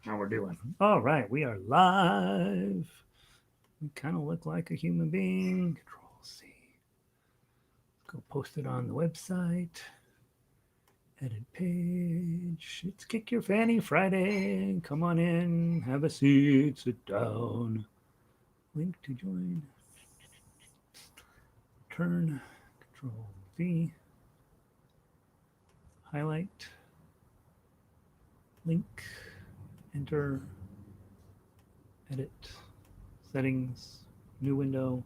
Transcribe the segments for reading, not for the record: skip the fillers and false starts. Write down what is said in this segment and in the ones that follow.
how we're doing. All right, we are live. We kind of look like a human being. Control C. Let's go post it on the website. Edit page. It's Kick Your Fanny Friday. Come on in, have a seat, sit down. Link to join. Turn. Control V. Highlight. Link. Enter. Edit. Settings. New window.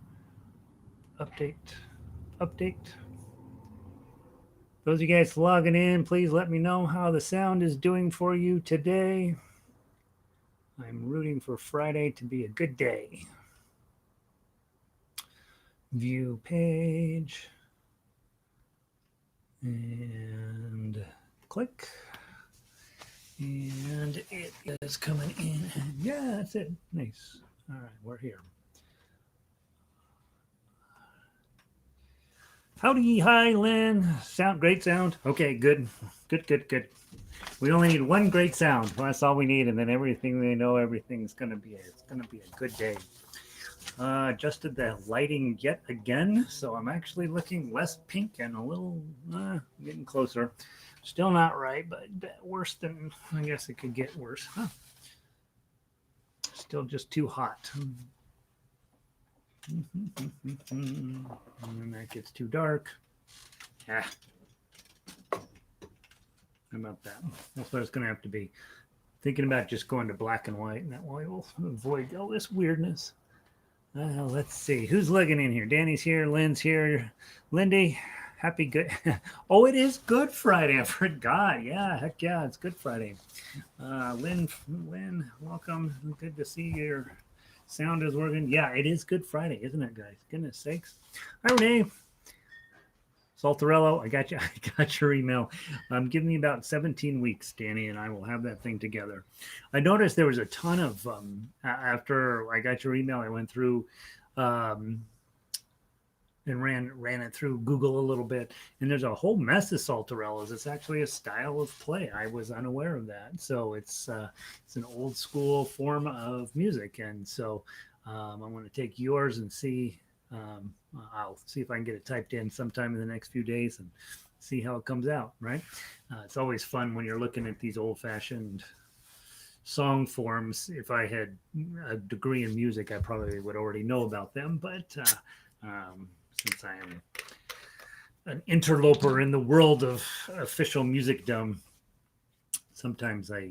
Update. Update. Those of you guys logging in, please let me know how the sound is doing for you today. I'm rooting for Friday to be a good day. View page. And click. And it is coming in. And yeah, that's it. Nice. All right, we're here. Howdy, hi, Lynn. Sound, great sound. Okay, good. Good. We only need one great sound. Well, that's all we need, and then everything they know, everything's gonna be a good day. Adjusted the lighting yet again, so I'm actually looking less pink and a little getting closer. Still not right, but worse than I guess it could get worse. Huh. Still just too hot. And that gets too dark. Ah. How about that? That's what it's going to have to be. Thinking about just going to black and white, and that way we'll avoid all this weirdness. Let's see. Who's logging in here? Danny's here. Lynn's here. Lindy, happy good. Oh, it is Good Friday. I forgot. Yeah, heck yeah, it's Good Friday. Lynn, welcome. Good to see your sound is working. Yeah, it is Good Friday, isn't it, guys? Goodness sakes. Hi, Renee. Saltarello, I got you. I got your email. Give me about 17 weeks, Danny, and I will have that thing together. I noticed there was a ton of after I got your email. I went through and ran it through Google a little bit, and there's a whole mess of saltarellos. It's actually a style of play. I was unaware of that. So it's an old school form of music, and so I'm going to take yours and see. I'll see if I can get it typed in sometime in the next few days and see how it comes out, right? It's always fun when you're looking at these old-fashioned song forms. If I had a degree in music, I probably would already know about them, but since I am an interloper in the world of official musicdom, sometimes I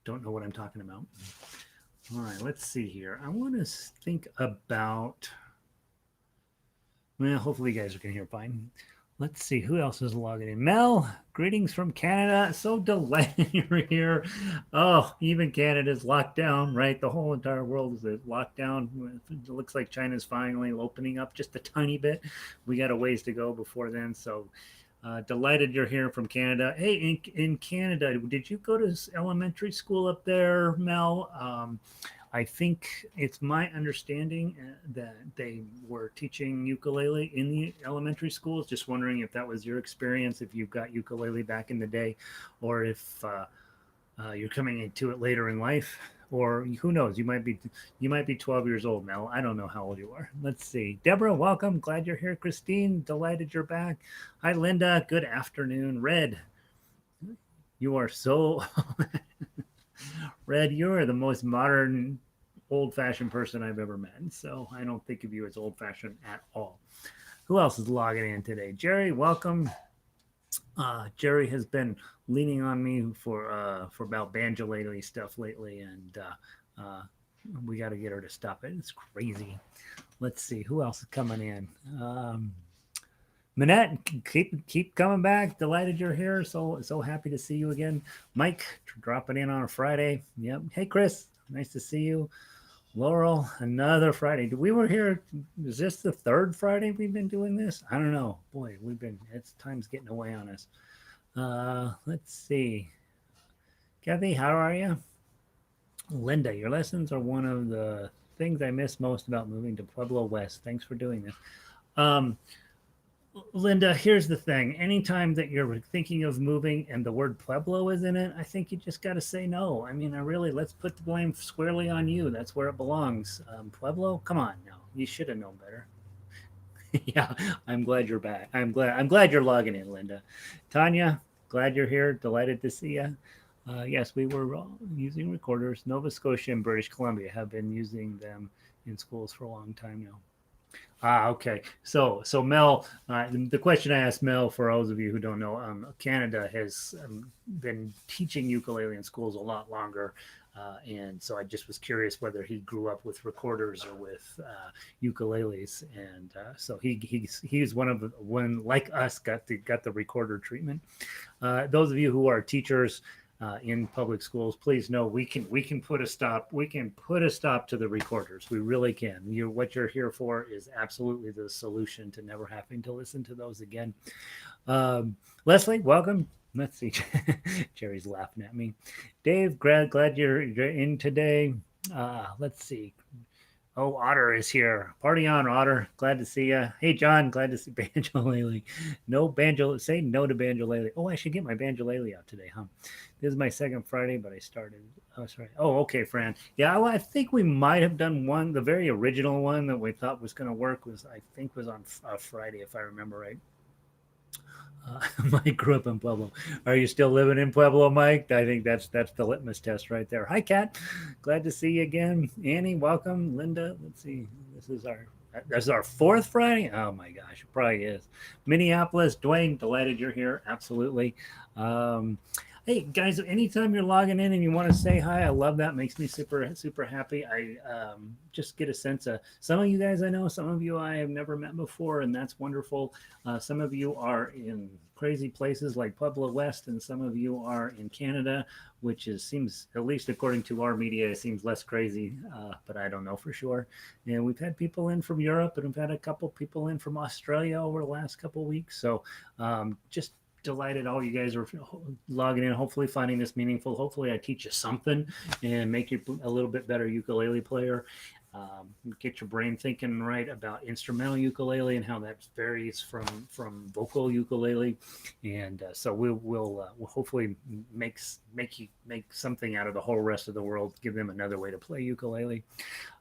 don't know what I'm talking about. All right, let's see here. I want to think about, well, hopefully you guys are going to hear fine. Let's see who else is logging in. Mel, greetings from Canada. So delighted you're here. Oh, even Canada's locked down, right? The whole entire world is locked down. It looks like China's finally opening up just a tiny bit. We got a ways to go before then. So delighted you're here from Canada. Hey, in Canada, did you go to elementary school up there, Mel? I think it's my understanding that they were teaching ukulele in the elementary schools. Just wondering if that was your experience, if you've got ukulele back in the day, or if you're coming into it later in life, or who knows, you might be 12 years old, Mel. I don't know how old you are. Let's see. Deborah, welcome. Glad you're here. Christine, delighted you're back. Hi, Linda. Good afternoon. Red, you are so Red, you're the most modern, old-fashioned person I've ever met. So I don't think of you as old-fashioned at all. Who else is logging in today? Jerry, welcome. Jerry has been leaning on me for about banjolele stuff lately, and we got to get her to stop it. It's crazy. Let's see who else is coming in. Manette, keep coming back. Delighted you're here. So happy to see you again. Mike, dropping in on a Friday. Yep. Hey, Chris, nice to see you. Laurel, another Friday. We were here. Is this the third Friday we've been doing this? I don't know. Boy, it's time's getting away on us. Let's see. Kathy, how are you? Linda, your lessons are one of the things I miss most about moving to Pueblo West. Thanks for doing this. Linda, here's the thing. Anytime that you're thinking of moving and the word Pueblo is in it, I think you just got to say no. I mean, I really, let's put the blame squarely on you. That's where it belongs. Pueblo, come on now. You should have known better. Yeah, I'm glad you're back. I'm glad you're logging in, Linda. Tanya, glad you're here. Delighted to see you. Yes, we were using recorders. Nova Scotia and British Columbia have been using them in schools for a long time now. Okay. So Mel, the question I asked Mel, for those of you who don't know, Canada has been teaching ukulele in schools a lot longer. And so I just was curious whether he grew up with recorders or with ukuleles, and so he's one of the one like us got the recorder treatment. Those of you who are teachers in public schools, please know we can put a stop. We can put a stop to the recorders. We really can. What you're here for is absolutely the solution to never having to listen to those again. Leslie, welcome. Let's see. Jerry's laughing at me. Dave, glad you're in today. Let's see. Oh, Otter is here. Party on, Otter. Glad to see you. Hey, John. Glad to see Banjolele. No banjo. Say no to Banjolele. Oh, I should get my Banjolele out today, huh? This is my second Friday, but I started. Oh, sorry. Oh, okay, Fran. Yeah, well, I think we might have done one. The very original one that we thought was going to work was, I think, was on Friday, if I remember right. Mike grew up in Pueblo. Are you still living in Pueblo, Mike? I think that's the litmus test right there. Hi, Kat. Glad to see you again. Annie, welcome. Linda, let's see. This is our fourth Friday. Oh my gosh, it probably is. Minneapolis, Dwayne, delighted you're here. Absolutely. Um, Hey guys, anytime you're logging in and you want to say hi, I love that. Makes me super happy. I just get a sense of some of you guys I know, some of you I have never met before, and that's wonderful. Some of you are in crazy places like Pueblo West, and some of you are in Canada, which seems, at least according to our media, it seems less crazy, but I don't know for sure. And we've had people in from Europe, and we've had a couple people in from Australia over the last couple of weeks. So just delighted all you guys are logging in, hopefully finding this meaningful. Hopefully I teach you something and make you a little bit better ukulele player. Get your brain thinking right about instrumental ukulele and how that varies from vocal ukulele, and so we'll hopefully make something out of the whole rest of the world. Give them another way to play ukulele.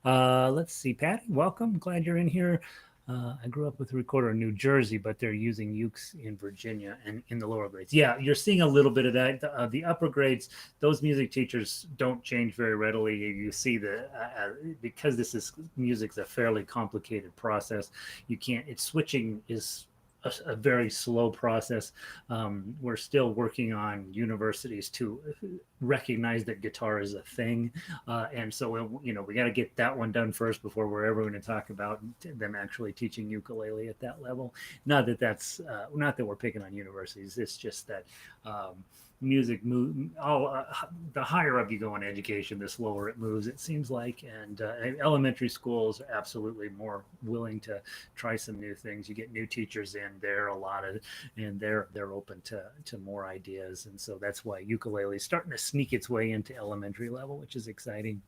Let's see, Patty, welcome. Glad you're in here. I grew up with a recorder in New Jersey, but they're using ukes in Virginia and in the lower grades. Yeah, you're seeing a little bit of that. The upper grades, those music teachers don't change very readily. You see because this is music's a fairly complicated process. You can't. It's switching is a very slow process. We're still working on universities to recognize that guitar is a thing, and so we got to get that one done first before we're ever going to talk about them actually teaching ukulele at that level. Not that we're picking on universities. It's just that music move the higher up you go in education, the slower it moves, it seems like. And elementary schools are absolutely more willing to try some new things. You get new teachers in there, a lot of, and they're open to more ideas. And so that's why ukulele is starting to sneak its way into elementary level, which is exciting.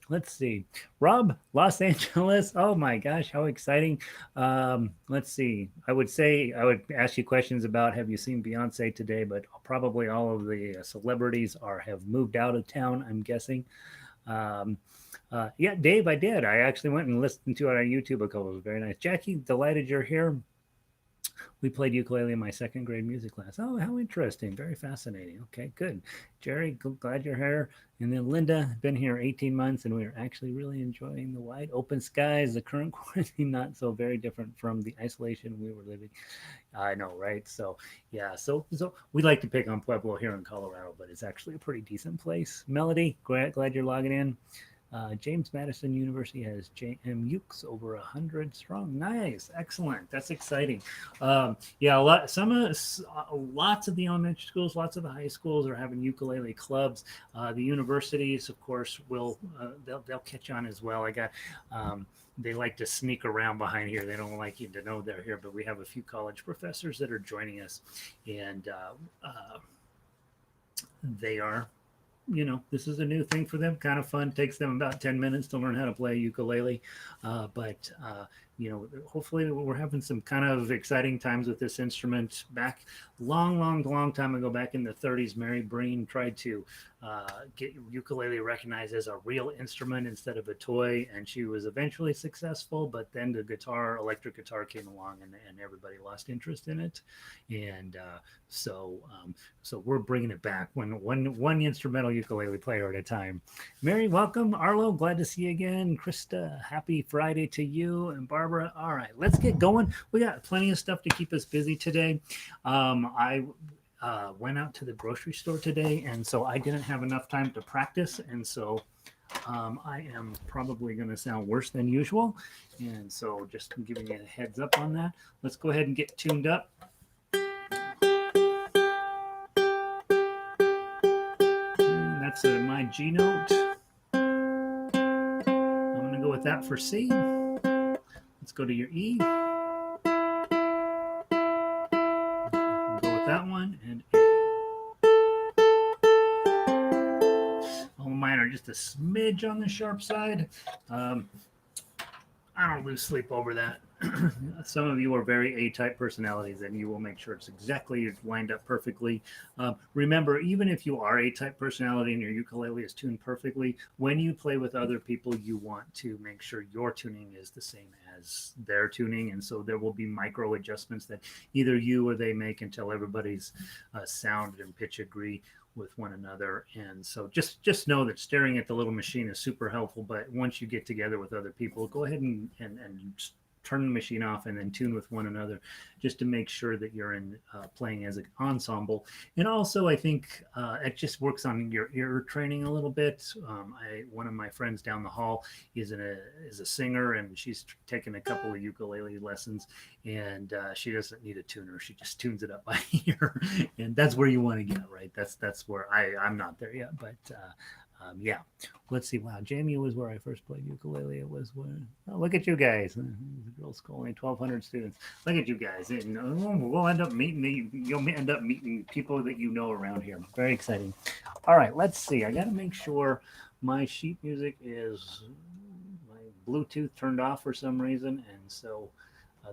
Let's see. Rob, Los Angeles. Oh my gosh, how exciting. Let's see. I would ask you questions about have you seen Beyonce today, but probably all of the celebrities have moved out of town, I'm guessing. Um, yeah, Dave, I did. I actually went and listened to it on YouTube a couple. It was very nice. Jackie, delighted you're here. We played ukulele in my second grade music class. Oh, how interesting. Very fascinating. Okay, good. Jerry, glad you're here. And then Linda, been here 18 months, and we're actually really enjoying the wide open skies, the current quarantine, not so very different from the isolation we were living. I know, right? So, yeah, so we like to pick on Pueblo here in Colorado, but it's actually a pretty decent place. Melody, glad you're logging in. James Madison University has JM Ukes over 100 strong. Nice, excellent. That's exciting. Yeah, lots of the elementary schools, lots of the high schools are having ukulele clubs. The universities, of course, they'll catch on as well. They like to sneak around behind here. They don't like you to know they're here, but we have a few college professors that are joining us, and they are, this is a new thing for them, kind of fun. Takes them about 10 minutes to learn how to play ukulele, but hopefully we're having some kind of exciting times with this instrument. Back long time ago, back in the 30s, Mary Breen tried to get ukulele recognized as a real instrument instead of a toy, and she was eventually successful. But then the electric guitar, came along, and everybody lost interest in it, and so we're bringing it back, one instrumental ukulele player at a time. Mary, welcome. Arlo, glad to see you again. Krista, happy Friday to you. And Barbara, all right, let's get going. We got plenty of stuff to keep us busy today. I went out to the grocery store today, and so I didn't have enough time to practice. And so I am probably going to sound worse than usual. And so just giving you a heads up on that. Let's go ahead and get tuned up. And that's my G note. I'm going to go with that for C. Let's go to your E. We'll go with that one, and A. All mine are just a smidge on the sharp side. I don't lose sleep over that. Some of you are very A-type personalities, and you will make sure it's exactly lined up perfectly. Remember, even if you are A-type personality and your ukulele is tuned perfectly, when you play with other people, you want to make sure your tuning is the same as their tuning, and so there will be micro adjustments that either you or they make until everybody's sound and pitch agree with one another. And so just know that staring at the little machine is super helpful, but once you get together with other people, go ahead and turn the machine off and then tune with one another, just to make sure that you're in playing as an ensemble. And also, I think it just works on your ear training a little bit. One of my friends down the hall is a singer, and she's taken a couple of ukulele lessons, and she doesn't need a tuner. She just tunes it up by ear, and that's where you want to get, right? That's where I'm not there yet, but yeah, let's see. Wow, JMU was where I first played ukulele. It was where, oh, look at you guys. The girls' school, only 1,200 students. Look at you guys. And we'll end up meeting, you'll end up meeting people that you know around here. Very exciting. All right, let's see. I got to make sure my sheet music is, my Bluetooth turned off for some reason. And so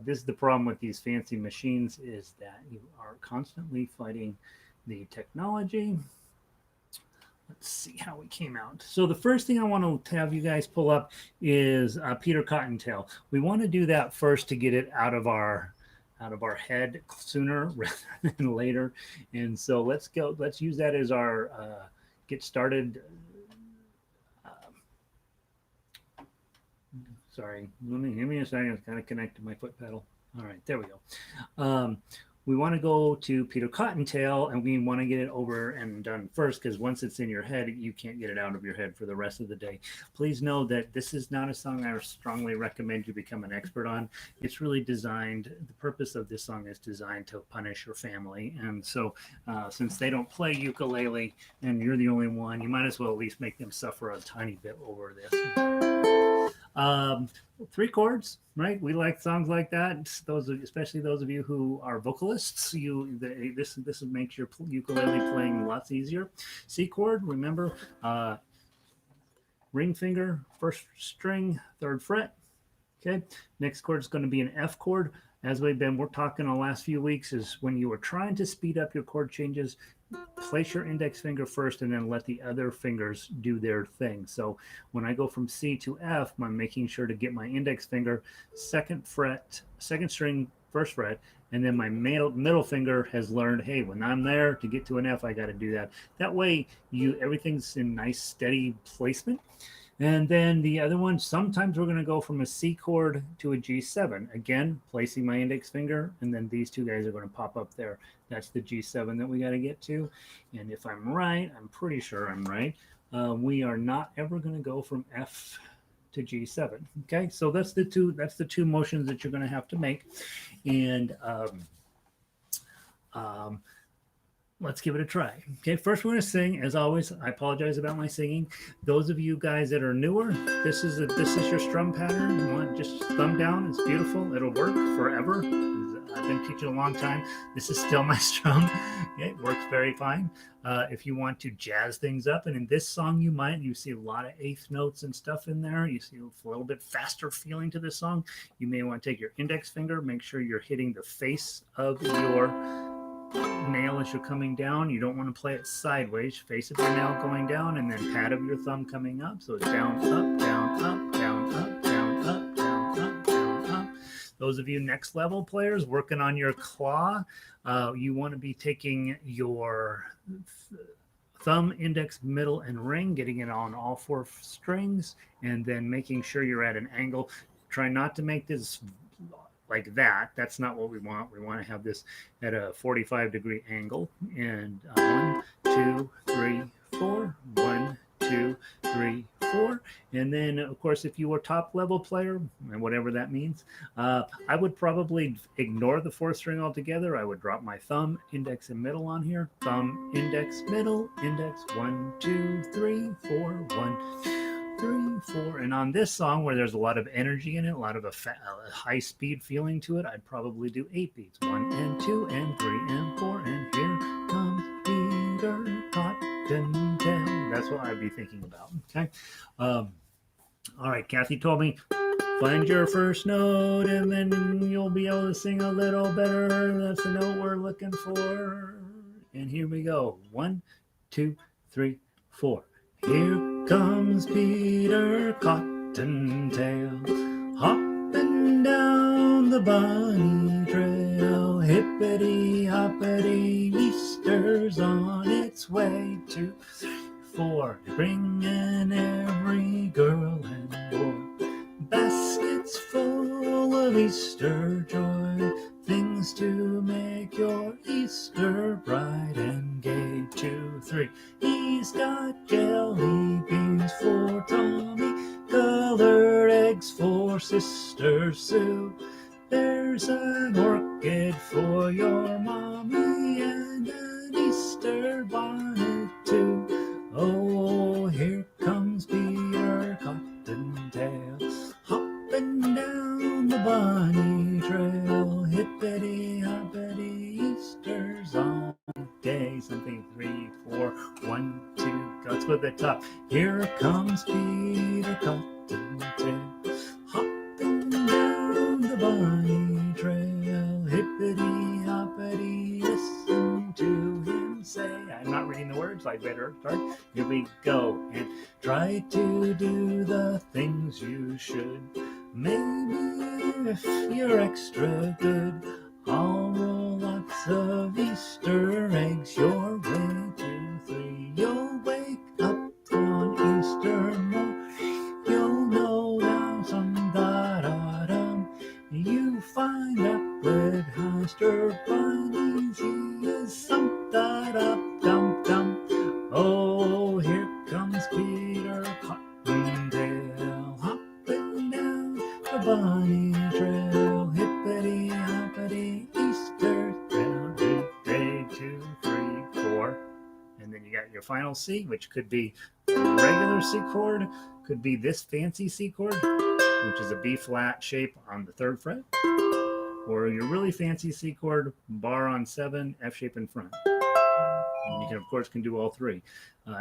this is the problem with these fancy machines, is that you are constantly fighting the technology. Let's see how we came out. So the first thing I want to have you guys pull up is Peter Cottontail. We want to do that first to get it out of our head sooner rather than later. And so let's use that as our get started. Sorry, give me a second. It's kind of connect to my foot pedal. All right, there we go. We want to go to Peter Cottontail, and we want to get it over and done first, because once it's in your head, you can't get it out of your head for the rest of the day. Please know that this is not a song I strongly recommend you become an expert on. It's really designed, the purpose of this song is designed to punish your family. And so since they don't play ukulele and you're the only one, you might as well at least make them suffer a tiny bit over this. 3 chords, right? We like songs like that. Especially those of you who are vocalists, this makes your ukulele playing lots easier. C chord, remember, ring finger, first string, 3rd fret. Okay, next chord is going to be an F chord. As we're talking the last few weeks, is when you are trying to speed up your chord changes, place your index finger first and then let the other fingers do their thing. So when I go from C to F, I'm making sure to get my index finger 2nd fret, 2nd string, 1st fret, and then my middle finger has learned, hey, when I'm there to get to an F, I got to do that. That way, everything's in nice steady placement. And then the other one, sometimes we're going to go from a C chord to a G7. Again, placing my index finger, and then these 2 guys are going to pop up there. That's the G7 that we got to get to. And if I'm right, I'm pretty sure I'm right, we are not ever going to go from F to G7. Okay, so that's the two motions that you're going to have to make. And let's give it a try. Okay, first we're going to sing. As always, I apologize about my singing. Those of you guys that are newer, this is your strum pattern. You want just thumb down. It's beautiful. It'll work forever. I've been teaching a long time. This is still my strum. It works very fine. If you want to jazz things up, and in this song you see a lot of eighth notes and stuff in there. You see a little bit faster feeling to this song. You may want to take your index finger, make sure you're hitting the face of your nail as you're coming down. You don't want to play it sideways. Face of your nail going down, and then pad of your thumb coming up. So it's down, up, down, up, down, up, down, up, down, up, down, up. Those of you next level players working on your claw, you want to be taking your thumb, index, middle, and ring, getting it on all four strings, and then making sure you're at an angle. Try not to make this like that. That's not what we want. We want to have this at a 45-degree angle. And 1, 2, 3, 4. 1, 2, 3, 4. And then, of course, if you were top level player, and whatever that means, I would probably ignore the fourth string altogether. I would drop my thumb, index, and middle on here. Thumb, index, middle, index. 1, 2, 3, 4. 1, 3, 4. And on this song, where there's a lot of energy in it, a lot of a high speed feeling to it, I'd probably do 8 beats. 1 and 2 and 3 and 4. And here comes Peter Cottontail. That's what I'd be thinking about. Okay. All right. Kathy told me, find your first note and then you'll be able to sing a little better. That's the note we're looking for. And here we go. 1, 2, 3, 4. Here comes Peter Cottontail, hopping down the bunny trail. Hippity hoppity, Easter's on its way. 2, 3, 4, bringing every girl and boy baskets full of Easter joy, things to make your Easter bright and gay. 2, 3, he's got jelly beans for Tommy, colored eggs for Sister Sue. There's an orchid for your mommy and an Easter bonnet too. Oh, here comes Peter Cottontail, hopping down the bunny trail. Hippity hoppity, Easter's on day. Something 3, 4, 1, 2. Let's go to the top. Here comes Peter Cottontail, hopping down the bunny trail. Hippity hoppity, listen to him say. I'm not reading the words, I better start. Here we go. And try to do the things you should. Maybe if you're extra good, I'll roll lots of Easter eggs your way. 2, 3, you'll wake up on Easter morning. You'll know now some da-da-dum. You find out with Easter bunnies, he is some da-da-dum-dum. Oh, here comes Peter Cottontail, hopping down the bunny trail. Hippity hoppity, Easter down. Day 2, 3, 4. And then you got your final C, which could be a regular C chord, could be this fancy C chord, which is a B flat shape on the 3rd fret, or your really fancy C chord, bar on 7, F shape in front. And you can, of course, can do all 3.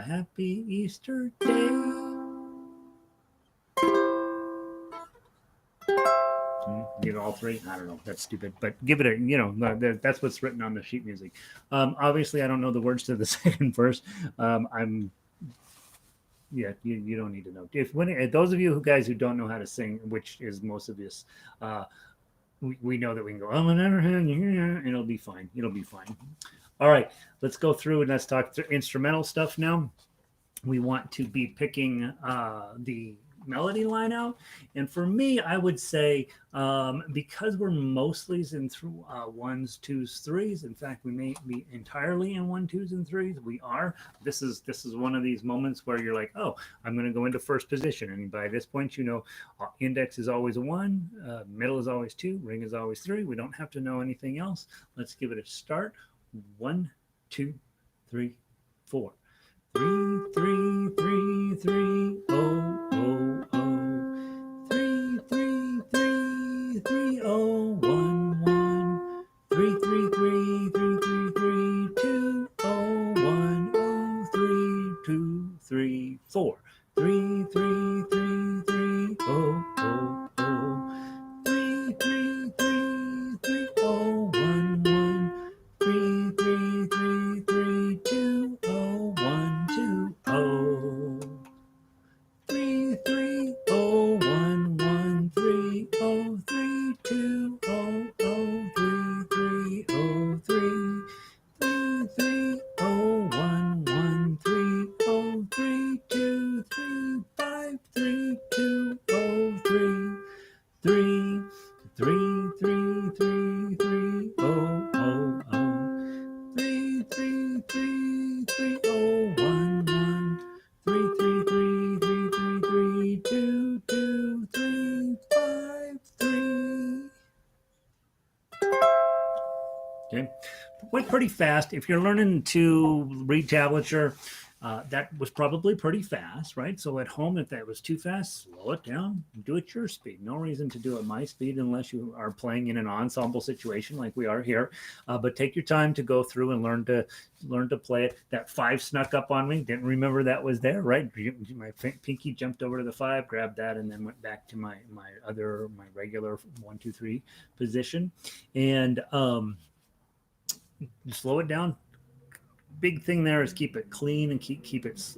Happy Easter Day. Give all 3. I don't know. That's stupid, but give it a, that's what's written on the sheet music. Obviously, I don't know the words to the second verse. You don't need to know. Those of you guys who don't know how to sing, which is most of this, we know that we can go, oh, and it'll be fine. It'll be fine. All right, let's go through and let's talk through instrumental stuff now. We want to be picking the melody line out. And for me, I would say, because we're mostly in through 1s, 2s, 3s. In fact, we may be entirely in 1, 2s, and 3s. We are. This is one of these moments where you're like, oh, I'm going to go into first position. And by this point, you know, index is always a 1, middle is always 2, ring is always 3. We don't have to know anything else. Let's give it a start. 1, 2, 3, 4. 3, 3, 3, 3, oh, oh, oh. 3, 3, 3, 3, oh, 1, 1. three, three, oh, one, one, three, three, three, three, three, three, two, two, three, five, three. Okay, went pretty fast. If you're learning to read tablature, that was probably pretty fast, right? So at home, if that was too fast, slow it down, do it your speed. No reason to do it my speed unless you are playing in an ensemble situation like we are here. But take your time to go through and learn to play it. That five snuck up on me. Didn't remember that was there, right? My pinky jumped over to the five, grabbed that, and then went back to my regular 1, 2, 3 position, and slow it down. Big thing there is keep it clean and keep it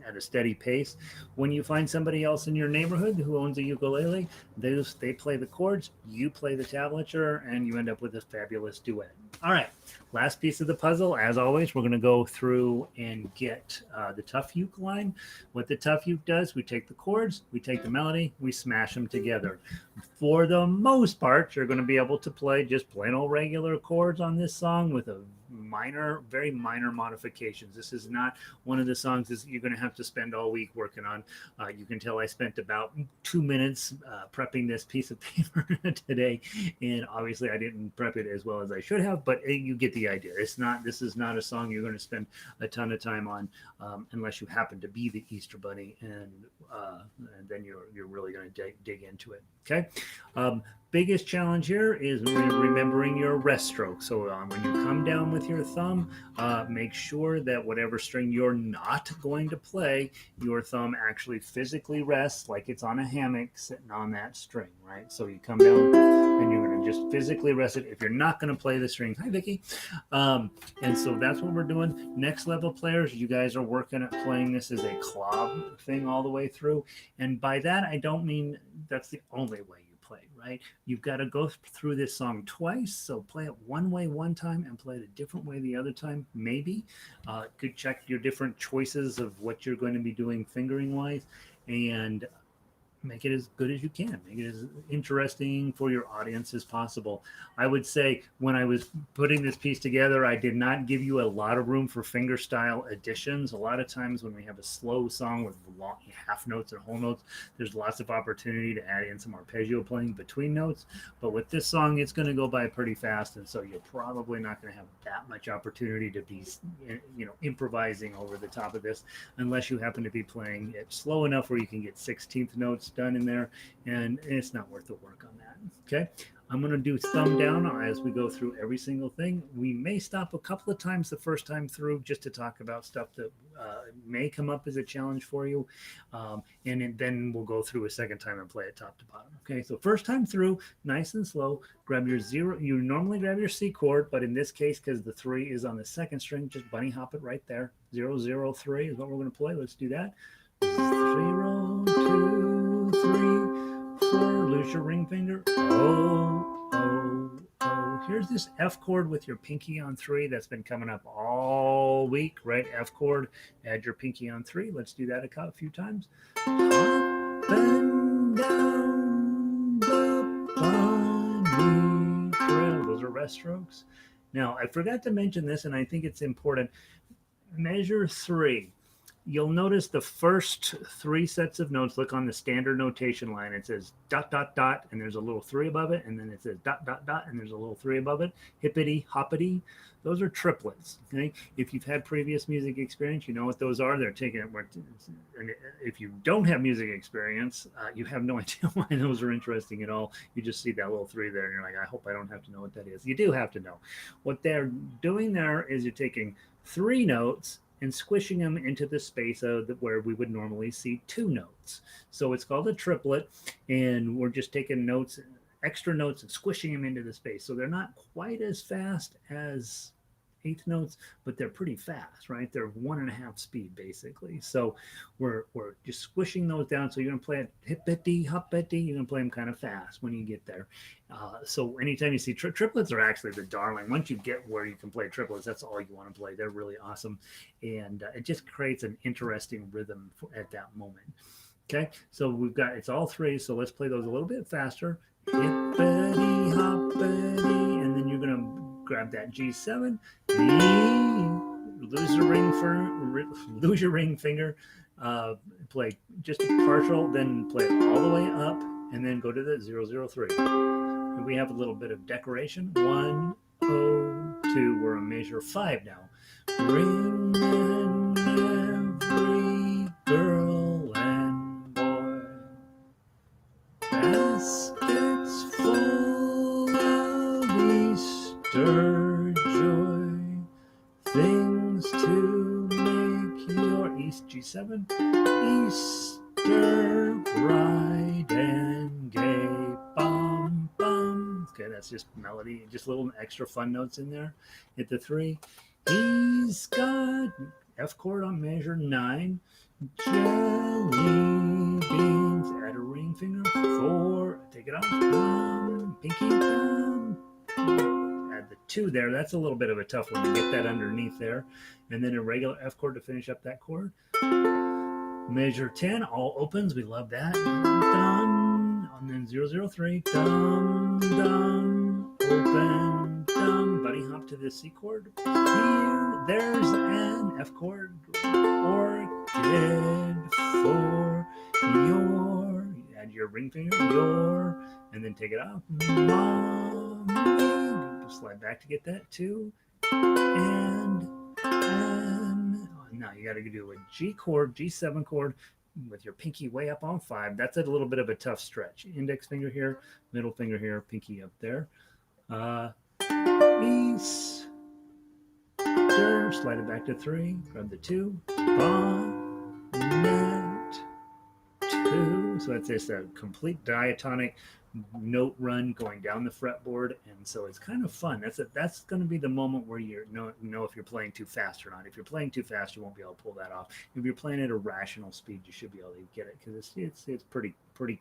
at a steady pace. When you find somebody else in your neighborhood who owns a ukulele, they play the chords, you play the tablature, and you end up with a fabulous duet. All right, last piece of the puzzle. As always, we're going to go through and get the tough uke line. What the tough uke does, we take the chords, we take the melody, we smash them together. For the most part, you're going to be able to play just plain old regular chords on this song with a very minor modifications. This is not one of the songs that you're going to have to spend all week working on. You can tell I spent about 2 minutes prepping this piece of paper today, and obviously I didn't prep it as well as I should have, but you get the idea. This is not a song you're going to spend a ton of time on unless you happen to be the Easter Bunny, and then you're really going to dig into it. Okay. Biggest challenge here is remembering your rest stroke. So when you come down with your thumb, make sure that whatever string you're not going to play, your thumb actually physically rests like it's on a hammock sitting on that string, right? So you come down and you're going to just physically rest it if you're not going to play the string. Hi, Vicky. And so that's what we're doing. Next level players, you guys are working at playing this as a clog thing all the way through. And by that, I don't mean that's the only way you play, right? You've got to go through this song twice. So play it one way one time and play it a different way the other time, maybe. Could check your different choices of what you're going to be doing fingering wise, and make it as good as you can. Make it as interesting for your audience as possible. I would say when I was putting this piece together, I did not give you a lot of room for finger style additions. A lot of times when we have a slow song with long half notes or whole notes, there's lots of opportunity to add in some arpeggio playing between notes. But with this song, it's going to go by pretty fast, and so you're probably not going to have that much opportunity to be, improvising over the top of this, unless you happen to be playing it slow enough where you can get 16th notes done in there, and it's not worth the work on that. Okay, I'm going to do thumb down as we go through every single thing. We may stop a couple of times the first time through just to talk about stuff that may come up as a challenge for you, and then we'll go through a second time and play it top to bottom. Okay, so first time through, nice and slow, grab your zero. You normally grab your C chord, but in this case, because the 3 is on the second string, just bunny hop it right there. 0, 0, 3 is what we're going to play. Let's do that. 0, 2, 3, 4. Lose your ring finger. Oh, oh, oh. Here's this F chord with your pinky on 3 that's been coming up all week, right? F chord, add your pinky on 3. Let's do that a few times. Up and down the bunny trail. Those are rest strokes. Now, I forgot to mention this, and I think it's important. Measure 3. You'll notice the first 3 sets of notes. Look on the standard notation line. It says dot, dot, dot, and there's a little 3 above it. And then it says dot, dot, dot, and there's a little 3 above it. Hippity, hoppity. Those are triplets. Okay. If you've had previous music experience, you know what those are. They're taking it. And if you don't have music experience, you have no idea why those are interesting at all. You just see that little 3 there, and you're like, I hope I don't have to know what that is. You do have to know. What they're doing there is you're taking 3 notes and squishing them into the space where we would normally see 2 notes. So it's called a triplet, and we're just taking notes, extra notes, and squishing them into the space. So they're not quite as fast as 8th notes, but they're pretty fast, right? They're 1.5 speed basically. So we're just squishing those down. So you're gonna play it hippity hoppity. You're gonna play them kind of fast when you get there. So anytime you see triplets are actually the darling. Once you get where you can play triplets, that's all you want to play. They're really awesome, and it just creates an interesting rhythm at that moment. Okay, so it's all 3. So let's play those a little bit faster. Hippity hoppity, and then you're gonna grab that G7, lose your ring finger, play just a partial, then play it all the way up, and then go to the 003. And we have a little bit of decoration. 1, 0, 2. We're on measure 5 now. Ring in every girl and boy, baskets full of Easter joy, things to make your East G7 Easter bright and gay. Bum bum. Okay, that's just melody, just little extra fun notes in there. Hit the 3. He's got F chord on measure 9. Jelly beans. Add a ring finger. 4. Take it off. Pinky thumb. Add the 2 there. That's a little bit of a tough one to get that underneath there. And then a regular F chord to finish up that chord. Measure 10. All opens. We love that. Dum. And then 003. Dum dum. Open. Dum. Bunny hop to the C chord. Here, there's an F chord. Orchid for your. Add your ring finger. Your. And then take it off. Mommy. Slide back to get that 2. And now you got to do a G chord, G7 chord with your pinky way up on 5. That's a little bit of a tough stretch. Index finger here, middle finger here, pinky up there. East. Slide it back to 3. Grab the 2. Bonnet 2. So that's just a complete diatonic note run going down the fretboard, and so it's kind of fun. That's going to be the moment where you know if you're playing too fast or not. If you're playing too fast, you won't be able to pull that off. If you're playing at a rational speed, you should be able to get it because it's pretty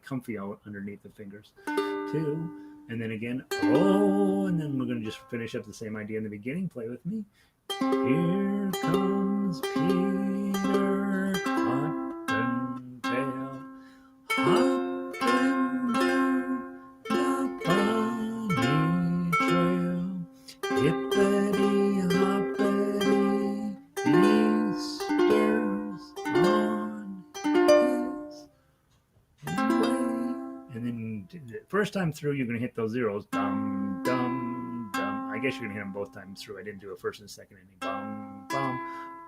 comfy out underneath the fingers. 2, and then again, oh, and then we're going to just finish up the same idea in the beginning. Play with me. Here comes Peter Cottontail, hopping down the bunny trail. Hippity hoppity, Easter's on his way. And then the first time through, you're going to hit those zeros. Dum, dum, dum. I guess you're going to hit them both times through. I didn't do a first and second ending. Bum, bum,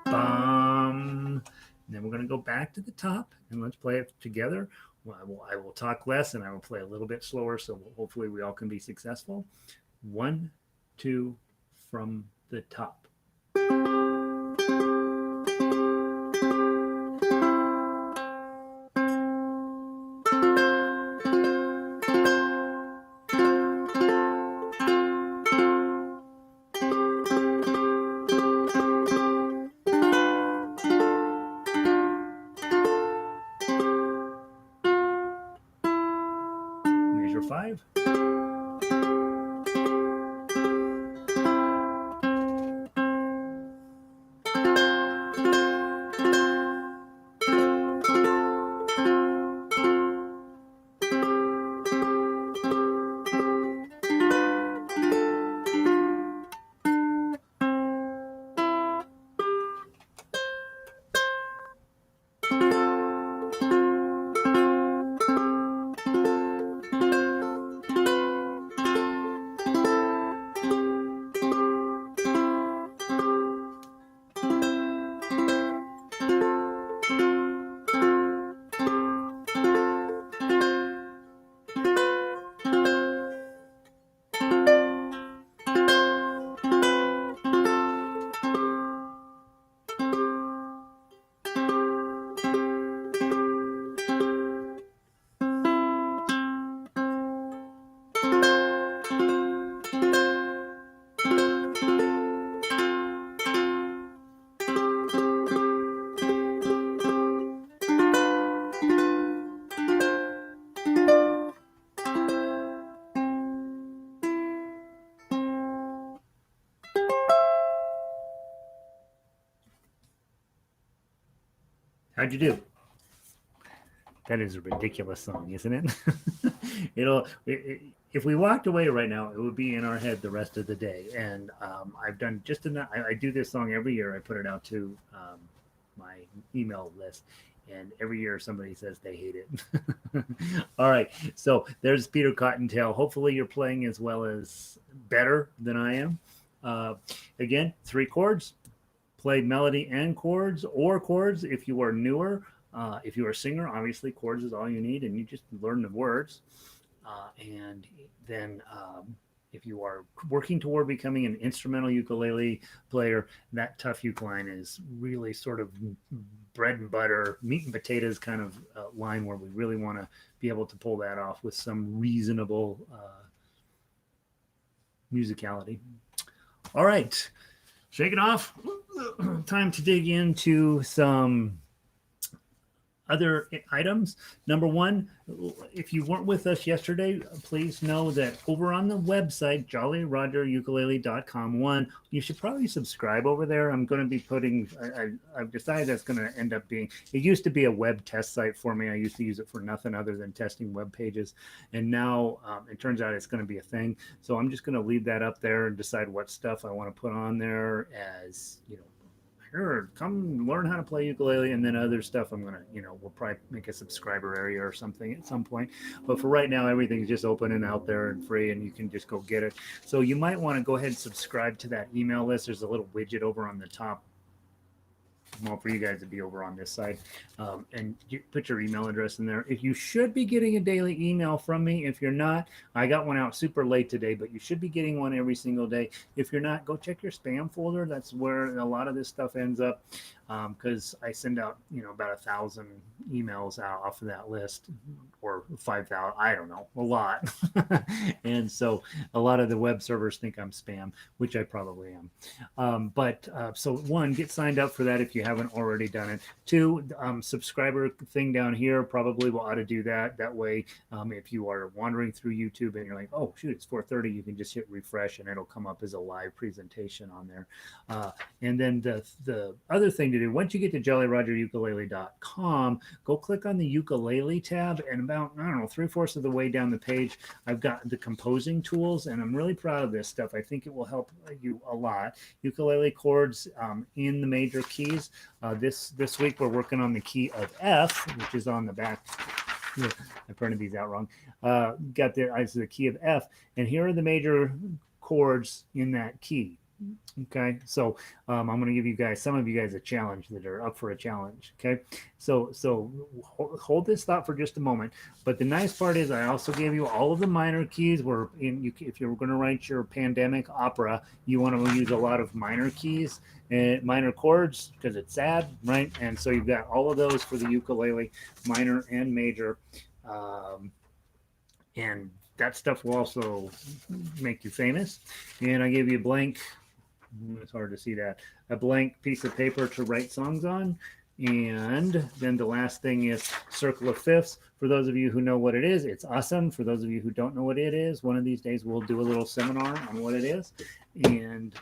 bum. And then we're going to go back to the top and let's play it together. Well, I will talk less and I will play a little bit slower, so hopefully we all can be successful. 1, 2, from the top. Measure 5. How'd you do? That is a ridiculous song, isn't it? if we walked away right now, it would be in our head the rest of the day. And I've done just enough. I do this song every year. I put it out to my email list, and every year somebody says they hate it. All right, so there's Peter Cottontail. Hopefully, you're playing as well as better than I am. Uh, Again, 3 chords. Play melody and chords, or chords if you are newer. If you're a singer, obviously chords is all you need, and you just learn the words. And then if you are working toward becoming an instrumental ukulele player, that tough uke line is really sort of bread and butter, meat and potatoes kind of line where we really want to be able to pull that off with some reasonable musicality. All right, shake it off. Time to dig into some other items. Number one, if you weren't with us yesterday, please know that over on the website, jollyrogerukulele.com, one, you should probably subscribe over there. I'm going to be putting, I've decided that's going to end up being, it used to be a web test site for me. I used to use it for nothing other than testing web pages. And now it turns out it's going to be a thing. So I'm just going to leave that up there and decide what stuff I want to put on there as, sure, come learn how to play ukulele, and then other stuff I'm gonna, we'll probably make a subscriber area or something at some point. But for right now, everything's just open and out there and free, and you can just go get it. So you might want to go ahead and subscribe to that email list. There's a little widget over on the top. Well, for you guys to be over on this side, and you put your email address in there. If you should be getting a daily email from me, if you're not, I got one out super late today, but you should be getting one every single day. If you're not, go check your spam folder. That's where a lot of this stuff ends up, because I send out about 1,000 emails out off of that list, or 5,000. I don't know, a lot. And so a lot of the web servers think I'm spam, which I probably am. So one, get signed up for that if you haven't already done it. 2, subscriber thing down here, probably will ought to do that. That way, if you are wandering through YouTube and you're like, oh shoot, it's 4:30, you can just hit refresh and it'll come up as a live presentation on there. And then the other thing to do, once you get to jollyrogerukulele.com, go click on the ukulele tab, and about, I don't know, 3/4 of the way down the page, I've got the composing tools, and I'm really proud of this stuff. I think it will help you a lot. Ukulele chords in the major keys. This week we're working on the key of F, which is on the back. I printed these out wrong. Got the key of F, and here are the major chords in that key. Okay, so I'm going to give some of you guys a challenge that are up for a challenge. Okay, so hold this thought for just a moment. But the nice part is I also gave you all of the minor keys. If you're going to write your pandemic opera, you want to use a lot of minor keys and minor chords because it's sad, right? And so you've got all of those for the ukulele, minor and major, and that stuff will also make you famous. And I gave you a blank. It's hard to see that. A blank piece of paper to write songs on. And then the last thing is circle of fifths. For those of you who know what it is, it's awesome. For those of you who don't know what it is, one of these days we'll do a little seminar on what it is. And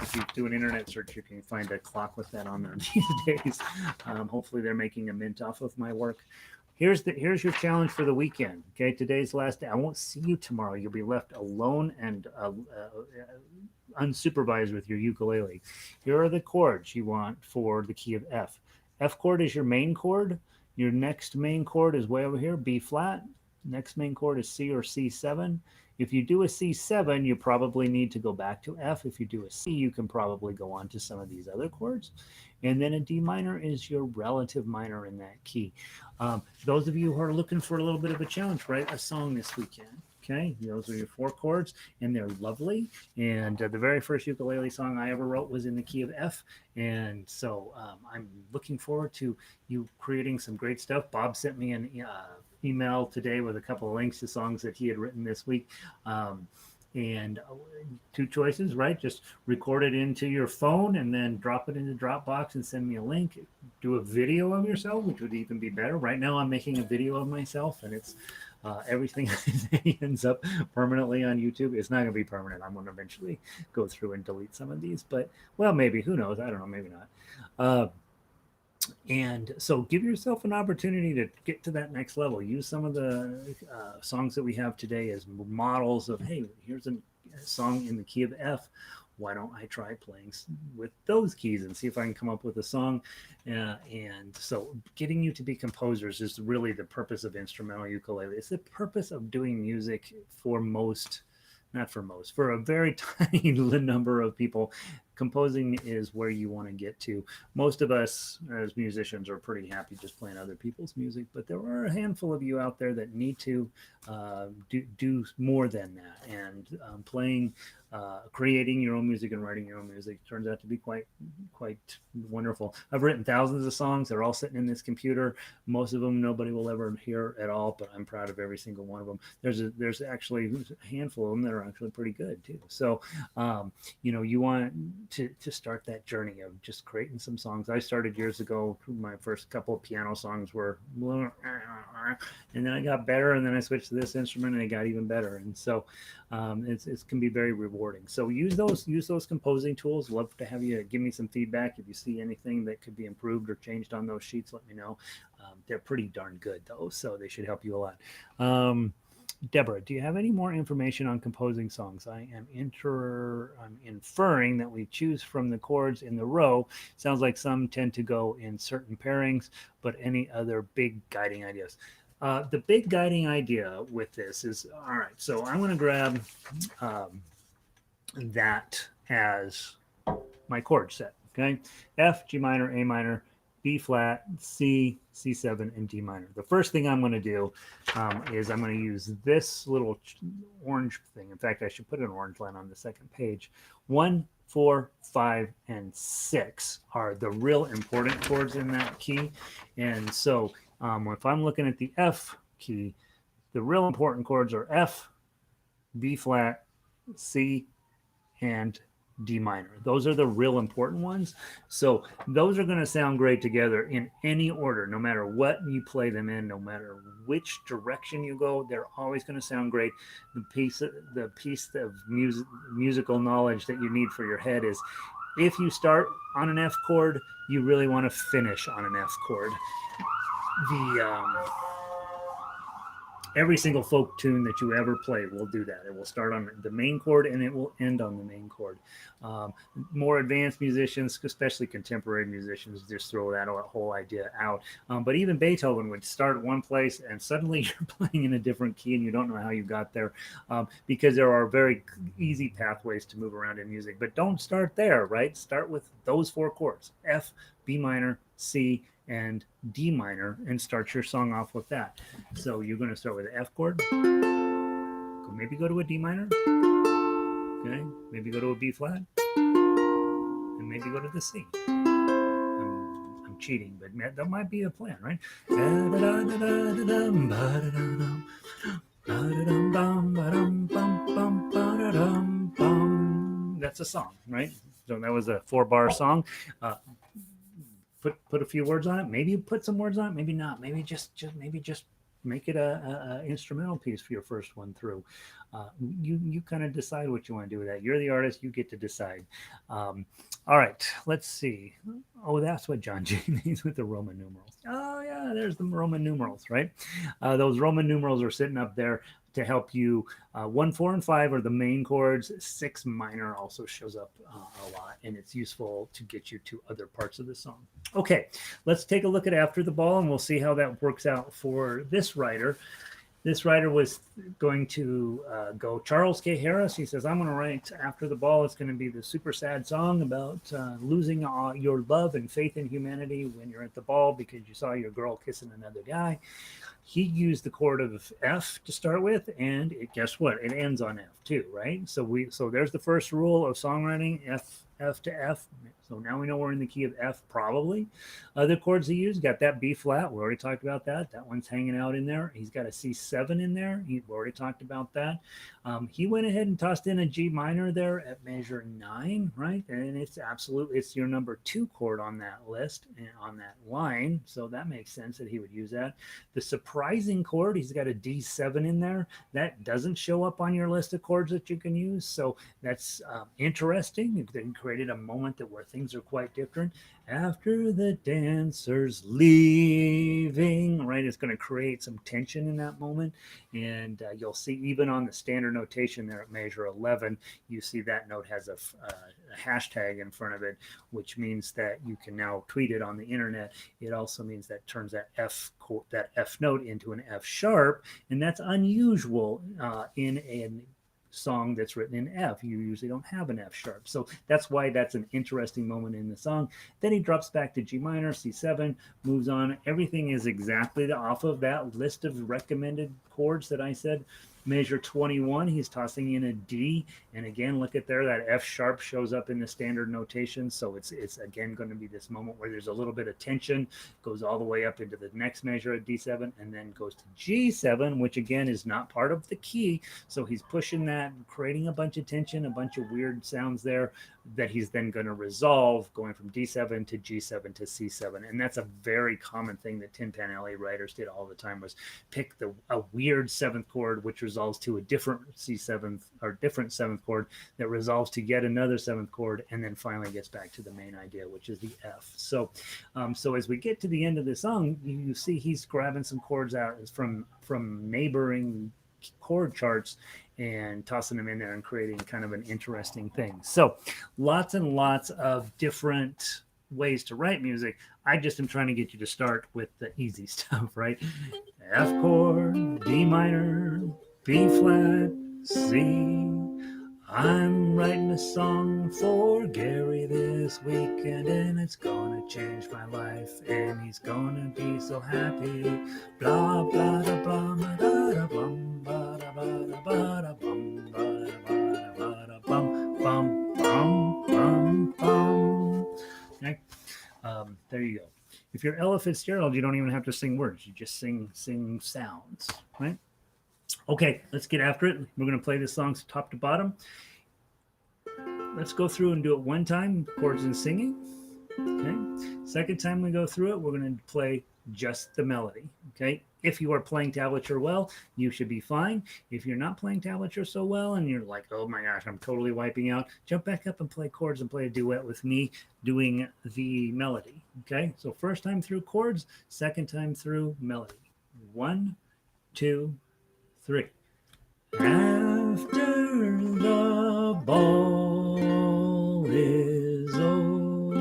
if you do an internet search, you can find a clock with that on there these days. Hopefully they're making a mint off of my work. Here's your challenge for the weekend. Okay, today's the last day. I won't see you tomorrow. You'll be left alone and unsupervised with your ukulele. Here are the chords you want for the key of F. F chord is your main chord. Your next main chord is way over here, B flat. Next main chord is C or C7. If you do a C7, you probably need to go back to F. If you do a C, you can probably go on to some of these other chords. And then a D minor is your relative minor in that key. Those of you who are looking for a little bit of a challenge, write a song this weekend. Okay, those are your 4 chords, and they're lovely. And the very first ukulele song I ever wrote was in the key of F. And so I'm looking forward to you creating some great stuff. Bob sent me an email today with a couple of links to songs that he had written this week. And 2 choices, right? Just record it into your phone and then drop it into Dropbox and send me a link. Do a video of yourself, which would even be better. Right now I'm making a video of myself, and it's everything ends up permanently on YouTube. It's not going to be permanent. I'm going to eventually go through and delete some of these, but well, maybe, who knows? I don't know, maybe not. And so give yourself an opportunity to get to that next level. Use some of the songs that we have today as models of, hey, here's a song in the key of F. Why don't I try playing with those keys and see if I can come up with a song? And so getting you to be composers is really the purpose of instrumental ukulele. It's the purpose of doing music for most, not for most, for a very tiny number of people. Composing is where you want to get to. Most of us as musicians are pretty happy just playing other people's music, but there are a handful of you out there that need to do more than that. And playing, creating your own music and writing your own music turns out to be quite wonderful. I've written thousands of songs. They're all sitting in this computer. Most of them nobody will ever hear at all, but I'm proud of every single one of them. There's actually a handful of them that are actually pretty good too. So you want to start that journey of just creating some songs. I started years ago. My first couple of piano songs were, and then I got better, and then I switched to this instrument, and it got even better. And so it can be very rewarding. So use those composing tools. Love to have you give me some feedback if you see anything that could be improved or changed on those sheets. Let me know. They're pretty darn good though, so they should help you a lot. Deborah, do you have any more information on composing songs? I'm inferring that we choose from the chords in the row. Sounds like some tend to go in certain pairings, but any other big guiding ideas? The big guiding idea with this is, all right, so I'm going to grab that as my chord set, okay? F, G minor, A minor, B flat, C, C7, and D minor. The first thing I'm going to do is I'm going to use this little orange thing. In fact, I should put an orange line on the second page. 1, 4, 5, and 6 are the real important chords in that key. And so if I'm looking at the F key, the real important chords are F, B flat, C, and D minor. Those are the real important ones. So those are going to sound great together in any order, no matter what you play them in, no matter which direction you go. They're always going to sound great. The piece of musical knowledge that you need for your head is, if you start on an F chord, you really want to finish on an F chord. Every single folk tune that you ever play will do that. It will start on the main chord and it will end on the main chord. More advanced musicians, especially contemporary musicians, just throw that whole idea out. But even Beethoven would start one place and suddenly you're playing in a different key and you don't know how you got there, because there are very easy pathways to move around in music. But don't start there, right? Start with those 4 chords: F, B minor, C, and D minor, and start your song off with that. So you're going to start with an F chord, maybe go to a D minor, okay, maybe go to a B flat, and maybe go to the C. I'm cheating, but that might be a plan, right? That's a song, right? So that was a 4-bar song. Put a few words on it. Maybe you put some words on it. Maybe not. Maybe just make it a instrumental piece for your first one through. You kind of decide what you want to do with that. You're the artist. You get to decide. All right. Let's see. Oh, that's what John G means with the Roman numerals. Oh yeah, there's the Roman numerals, right? Those Roman numerals are sitting up there to help you. 1, 4, and 5 are the main chords. 6 minor also shows up a lot, and it's useful to get you to other parts of the song. Okay, let's take a look at After the Ball, and we'll see how that works out for this writer. This writer was going to go Charles K. Harris. He says, I'm going to write After the Ball. It's going to be the super sad song about losing your love and faith in humanity when you're at the ball because you saw your girl kissing another guy. He used the chord of F to start with, and guess what? It ends on F too, right? So there's the first rule of songwriting: F to F. So now we know we're in the key of F, probably. Other chords he used, got that B flat. We already talked about that. That one's hanging out in there. He's got a C7 in there. We already talked about that. He went ahead and tossed in a G minor there at measure 9, right? And it's your number 2 chord on that list and on that line. So that makes sense that he would use that. The surprising chord, he's got a D7 in there. That doesn't show up on your list of chords that you can use. So that's interesting. They created a moment that we're thinking names are quite different. After the dancers leaving, right? It's going to create some tension in that moment. And you'll see even on the standard notation there at measure 11, you see that note has a hashtag in front of it, which means that you can now tweet it on the internet. It also means that turns that F note into an F sharp, and that's unusual in a song that's written in F. You usually don't have an F sharp. So that's why that's an interesting moment in the song. Then he drops back to G minor, C7, moves on. Everything is exactly off of that list of recommended chords that I said. Measure 21, he's tossing in a D. And again, look at there, that F sharp shows up in the standard notation. So it's again going to be this moment where there's a little bit of tension, goes all the way up into the next measure at D7, and then goes to G7, which again is not part of the key. So he's pushing that, creating a bunch of tension, a bunch of weird sounds there that he's then going to resolve, going from D7 to G7 to C7. And that's a very common thing that Tin Pan Alley writers did all the time, was pick a weird seventh chord, which resolves to a different C7 or different seventh chord that resolves to yet another seventh chord, and then finally gets back to the main idea, which is the F. So as we get to the end of the song, you see he's grabbing some chords out from neighboring chord charts and tossing them in there and creating kind of an interesting thing. So lots and lots of different ways to write music. I just am trying to get you to start with the easy stuff, right? F chord, D minor, B flat, C. I'm writing a song for Gary this weekend, and it's gonna change my life, and he's gonna be so happy. Blah blah da blah da da blum ba da ba da ba da bum ba da ba da bum bum bum bum bum. Okay, there you go. If you're Ella Fitzgerald, you don't even have to sing words; you just sing sounds, right? Okay, let's get after it. We're going to play this song top to bottom. Let's go through and do it one time, chords and singing. Okay. Second time we go through it, we're going to play just the melody. Okay. If you are playing tablature well, you should be fine. If you're not playing tablature so well and you're like, oh my gosh, I'm totally wiping out, jump back up and play chords and play a duet with me doing the melody. Okay. So first time through chords, second time through melody. 1, 2, 3. After the ball is over,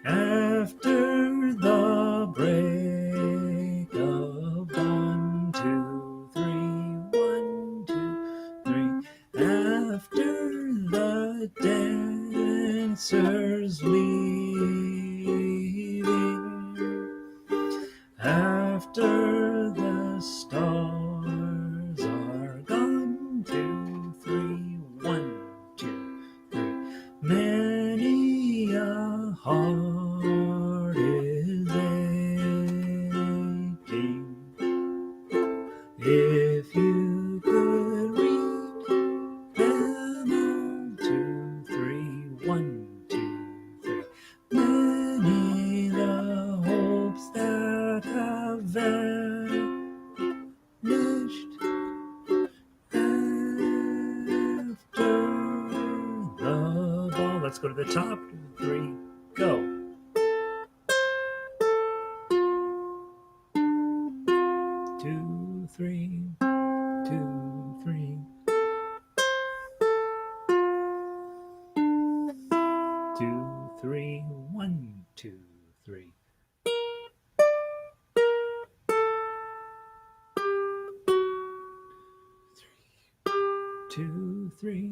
after the break of 1, 2, 3, 1, 2, 3, after the dancers leaving, after the stars are gone, 2, 3, 1, 2, 3. Many a heart is aching. If you could read them all, 2, 3, 1, 2, 3. Many the hopes that have vanished after the ball. Let's go to the top. 2, 3, go. 2, 3, 2, 3. 2, 3, 1, 2, 3. 2, 3.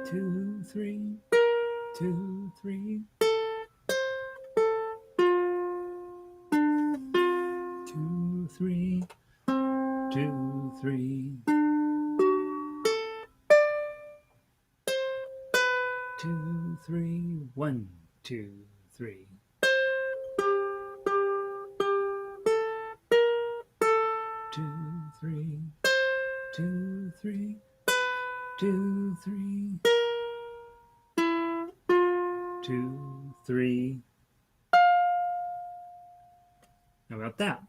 2, 3, 2, 3. 2, 3, 2, 3. 2, 3, 1, 2, 3. 2, 3, 2, 3, 2, 3, 2, 3. How about that?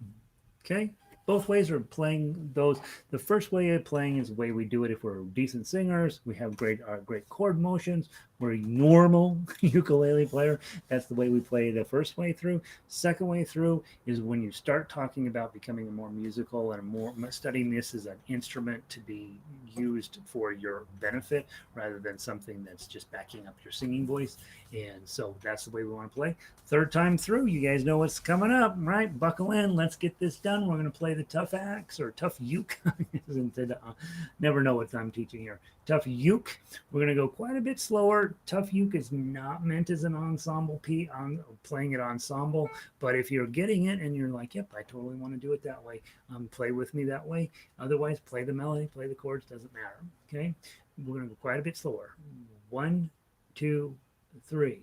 Okay. both ways are playing those. The first way of playing is the way we do it if we're decent singers. We have great chord motions. We're a normal ukulele player. That's the way we play the first way through. Second way through is when you start talking about becoming a more musical and more studying this as an instrument to be used for your benefit rather than something that's just backing up your singing voice. And so that's the way we want to play. Third time through, you guys know what's coming up, right? Buckle in. Let's get this done. We're going to play the tough axe or tough uke. Never know what I'm teaching here. Tough uke. We're going to go quite a bit slower. Tough uke is not meant as an ensemble piece, on playing it ensemble. But if you're getting it and you're like, yep, I totally want to do it that way, play with me that way. Otherwise, play the melody, play the chords, doesn't matter. Okay? We're going to go quite a bit slower. 1, 2, 3.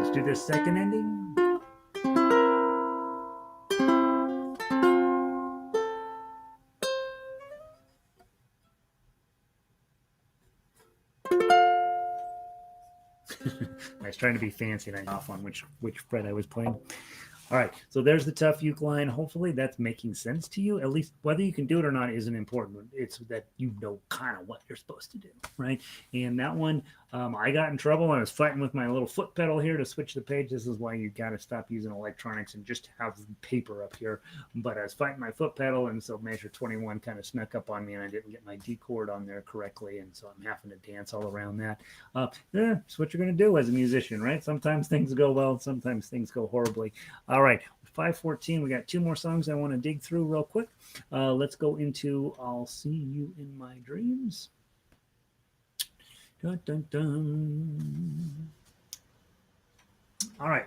Let's do this second ending. I was trying to be fancy and I off on which fret I was playing. All right, so there's the tough uke line. Hopefully that's making sense to you. At least whether you can do it or not isn't important. It's that you know kind of what you're supposed to do, right? And that one, I got in trouble. I was fighting with my little foot pedal here to switch the page. This is why you got to stop using electronics and just have paper up here. But I was fighting my foot pedal, and so measure 21 kind of snuck up on me, and I didn't get my D chord on there correctly, and so I'm having to dance all around that. It's what you're going to do as a musician, right? Sometimes things go well, sometimes things go horribly. All right, 5:14. We got 2 more songs I want to dig through real quick. Let's go into I'll See You in My Dreams. Dun, dun, dun. All right.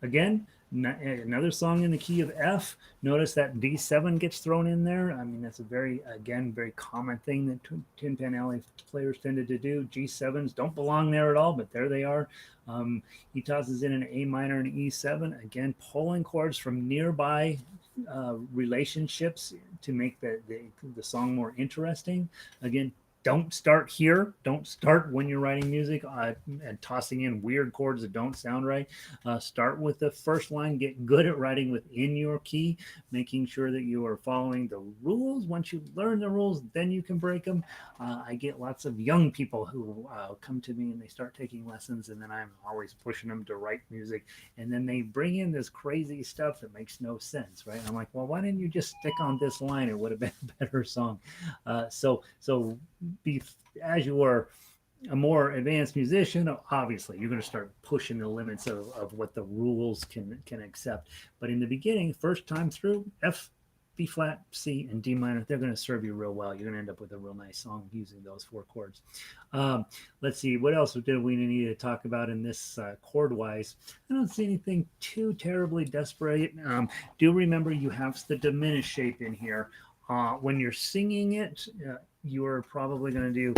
Again, another song in the key of F. Notice that D7 gets thrown in there. I mean, that's a very common thing that Tin Pan Alley players tended to do. G7s don't belong there at all, but there they are. He tosses in an A minor and E7. Again, pulling chords from nearby relationships to make the song more interesting. Again, don't start here. Don't start when you're writing music and tossing in weird chords that don't sound right. Start with the first line. Get good at writing within your key, making sure that you are following the rules. Once you learn the rules, then you can break them. I get lots of young people who come to me and they start taking lessons, and then I'm always pushing them to write music. And then they bring in this crazy stuff that makes no sense, right? I'm like, well, why didn't you just stick on this line? It would have been a better song. So as you are a more advanced musician, obviously you're going to start pushing the limits of what the rules can accept. But in the beginning, first time through, F, B flat, C, and D minor, they're going to serve you real well. You're going to end up with a real nice song using those 4 chords. Let's see, what else did we need to talk about in this chord wise? I don't see anything too terribly desperate. Do remember you have the diminished shape in here. When you're singing it, you're probably going to do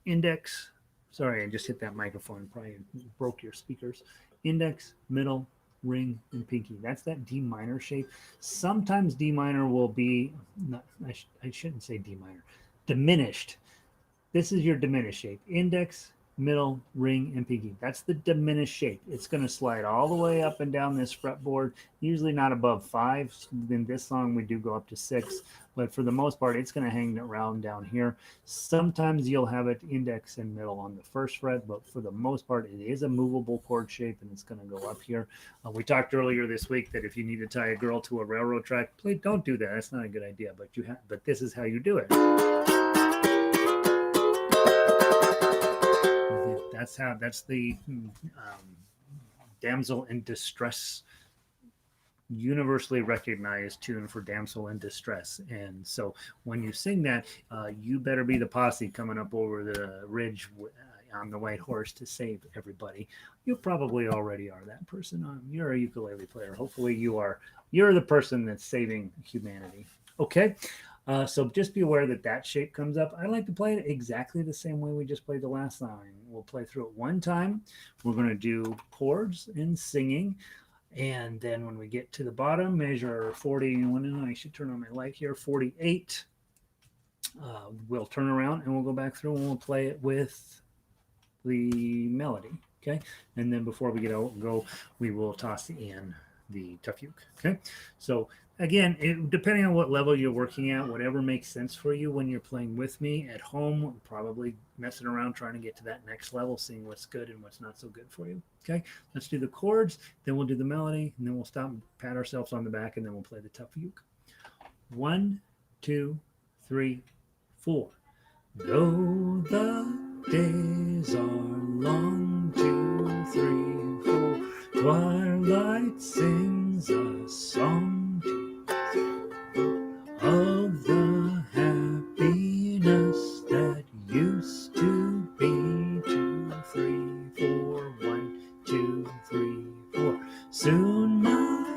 index. Sorry, I just hit that microphone. Probably broke your speakers. Index, middle, ring, and pinky. That's that D minor shape. Sometimes D minor will be, I shouldn't say D minor, diminished. This is your diminished shape. Index, middle, ring, and pinky. That's the diminished shape. It's going to slide all the way up and down this fretboard, usually not above 5. In this song, we do go up to 6, but for the most part, it's going to hang around down here. Sometimes you'll have it index and middle on the first fret, but for the most part, it is a movable chord shape, and it's going to go up here. We talked earlier this week that if you need to tie a girl to a railroad track, please don't do that. That's not a good idea, but this is how you do it. That's the damsel in distress, universally recognized tune for damsel in distress. And so when you sing that, you better be the posse coming up over the ridge on the white horse to save everybody. You probably already are that person. You're a ukulele player. Hopefully you're the person that's saving humanity. Okay. So just be aware that that shape comes up. I like to play it exactly the same way we just played the last line. We'll play through it one time. We're going to do chords and singing. And then when we get to the bottom, measure 40. I should turn on my light here. 48. We'll turn around and we'll go back through and we'll play it with the melody. Okay. And then before we go, we will toss in the tough uke. Okay. So again, depending on what level you're working at, whatever makes sense for you when you're playing with me at home, probably messing around trying to get to that next level, seeing what's good and what's not so good for you. Okay, let's do the chords, then we'll do the melody, and then we'll stop and pat ourselves on the back, and then we'll play the tough uke. 1, 2, 3, 4. Though the days are long, 2, 3, 4. Twilight sings a song of the happiness that used to be. 2, 3, 4. 1, 2, 3, 4. Soon my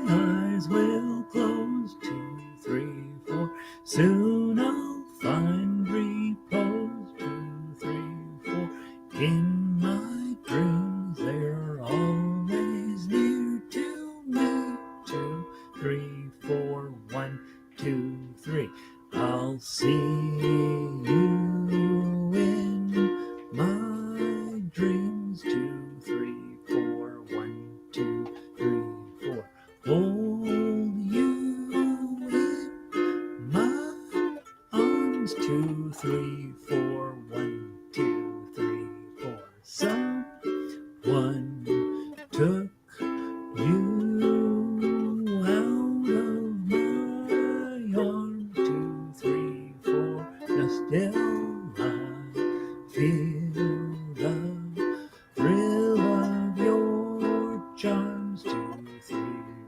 eyes will close. 2, 3, 4. Soon I'll find repose. 2, 3, 4. In my dreams they're always near to me. 2, 3, 4. 1, 2, 3. I'll see you in my dreams. 2, 3, 4. 1, 2, 3, 4. Hold you in my arms. 2, 3, 4. 1, 2, 3, 4. Someone took you out of my arms. 2, 3, 4. Just still I feel the thrill of your charms. 2, 3,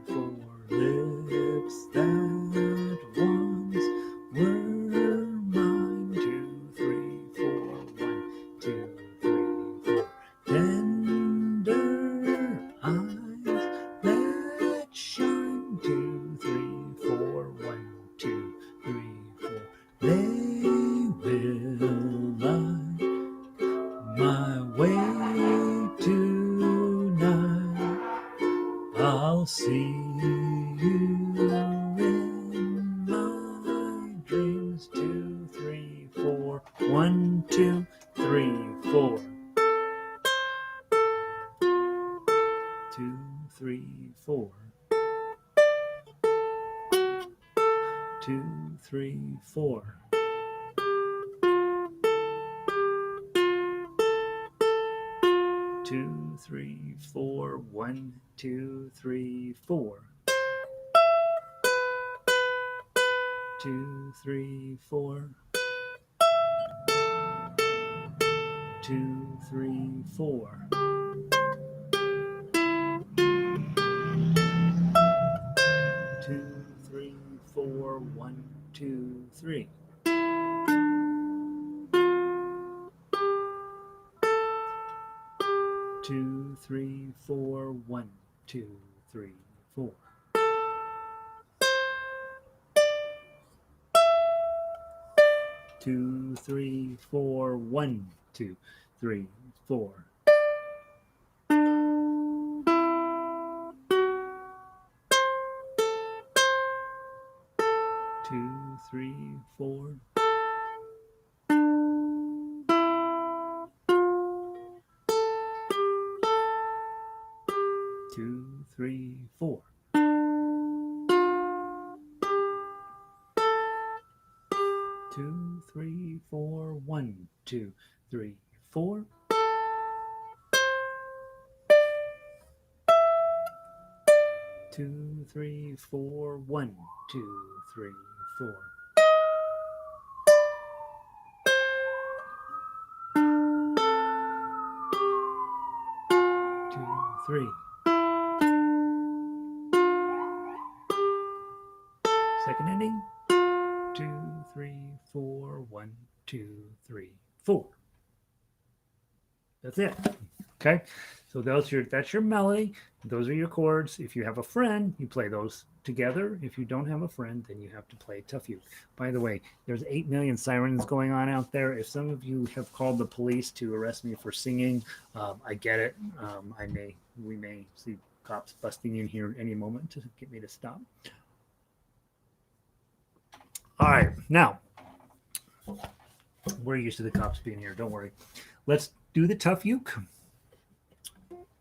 4. Lips that once were mine. 2, 3, 4. 1, 2, 3, 4. Tender eyes that shine. 2, 3, 4. 1, 2, 3, 4. They will light my way tonight. I'll see you in my dreams. 2, 3, 4. 1, 2, 3, 4. 2, 3, 4. 2, 3, 4. 2, 3, 4. 1, 2, 3, 4. 2, 3, 4. 2, 3, 4. 2, 3, 4. 1, 2, 3. 2, 3, 4. 1, 2, 3, 4. 2, 3, 4. 1, 2, 3, 4. 2, 3, 4. 2, 3, 4. 2, 3, 4. 1, 2, 3, 4. 2, 3, 4. 1, 2, 3, 4. 2, 3. Second ending. 2, 3, 4. 1, 2, 3, 4. That's it. Okay. So that's your melody. Those are your chords. If you have a friend, you play those together. If you don't have a friend, then you have to play Tough Uke. By the way, there's 8 million sirens going on out there. If some of you have called the police to arrest me for singing, I get it. We may see cops busting in here any moment to get me to stop. All right, now we're used to the cops being here. Don't worry. Let's do the Tough Uke.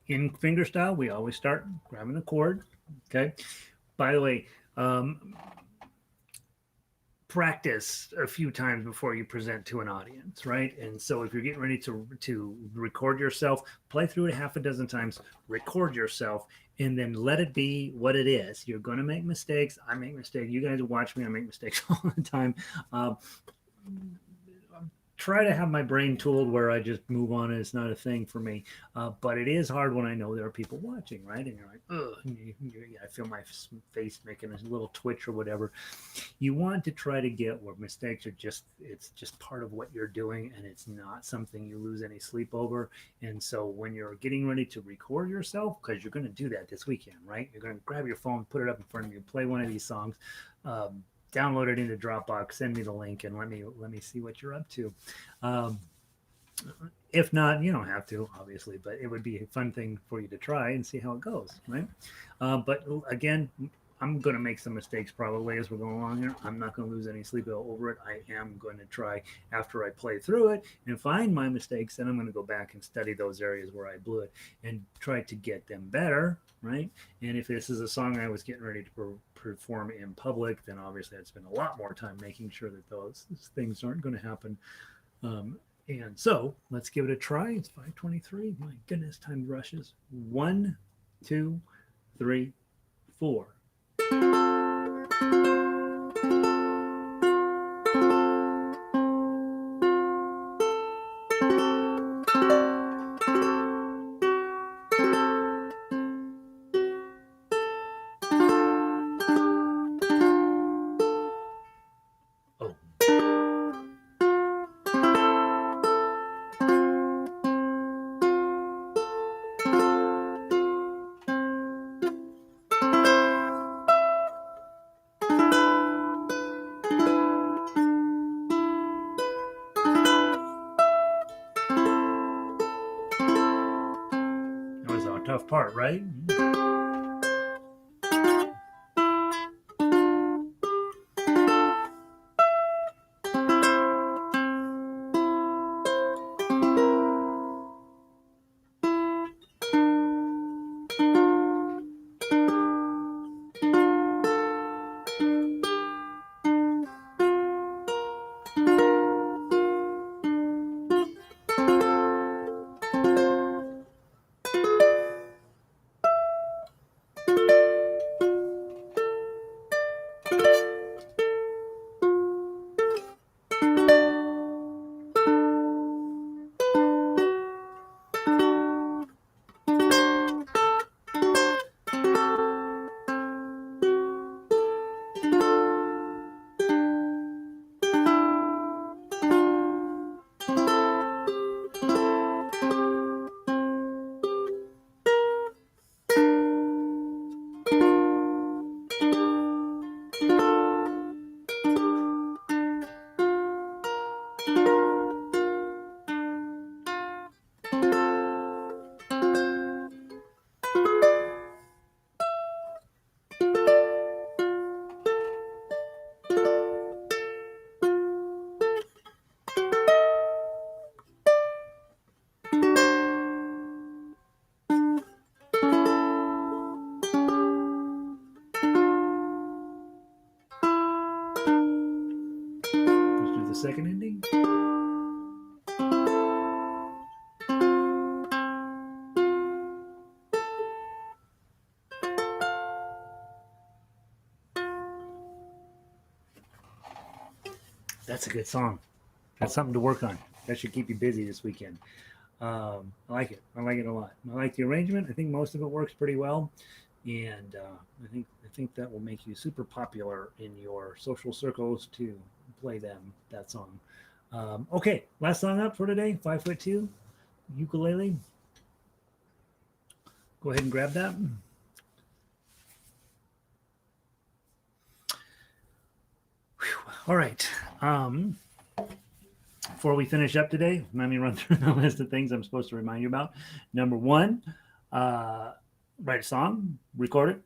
In fingerstyle, we always start grabbing a chord. Okay. By the way, practice a few times before you present to an audience, right? And so if you're getting ready to record yourself, play through it half a dozen times, record yourself, and then let it be what it is. You're going to make mistakes. I make mistakes. You guys watch me. I make mistakes all the time. Try to have my brain tooled where I just move on and it's not a thing for me. But it is hard when I know there are people watching, right? And you're like, ugh, I feel my face making a little twitch or whatever. You want to try to get where mistakes are it's just part of what you're doing and it's not something you lose any sleep over. And so when you're getting ready to record yourself, because you're going to do that this weekend, right? You're going to grab your phone, put it up in front of you, play one of these songs, download it into Dropbox, send me the link, and let me see what you're up to. If not, you don't have to, obviously, but it would be a fun thing for you to try and see how it goes, right? But again, I'm going to make some mistakes probably as we're going along here. I'm not going to lose any sleep over it. I am going to try after I play through it and find my mistakes. Then I'm going to go back and study those areas where I blew it and try to get them better, right? And if this is a song I was getting ready to perform in public, then obviously I'd spend a lot more time making sure that those things aren't going to happen. And so let's give it a try. It's 5:23. My goodness, time rushes. 1, 2, 3, 4. Tough part, right? second ending. That's a good song. That's something to work on. That should keep you busy this weekend. I like it. I like it a lot. I like the arrangement. I think most of it works pretty well, and I think that will make you super popular in your social circles to play that song. Okay, last song up for today. 5'2", ukulele. Go ahead and grab that. Whew. All right. Before we finish up today, let me run through the list of things I'm supposed to remind you about. Number one, uh, write a song, record it,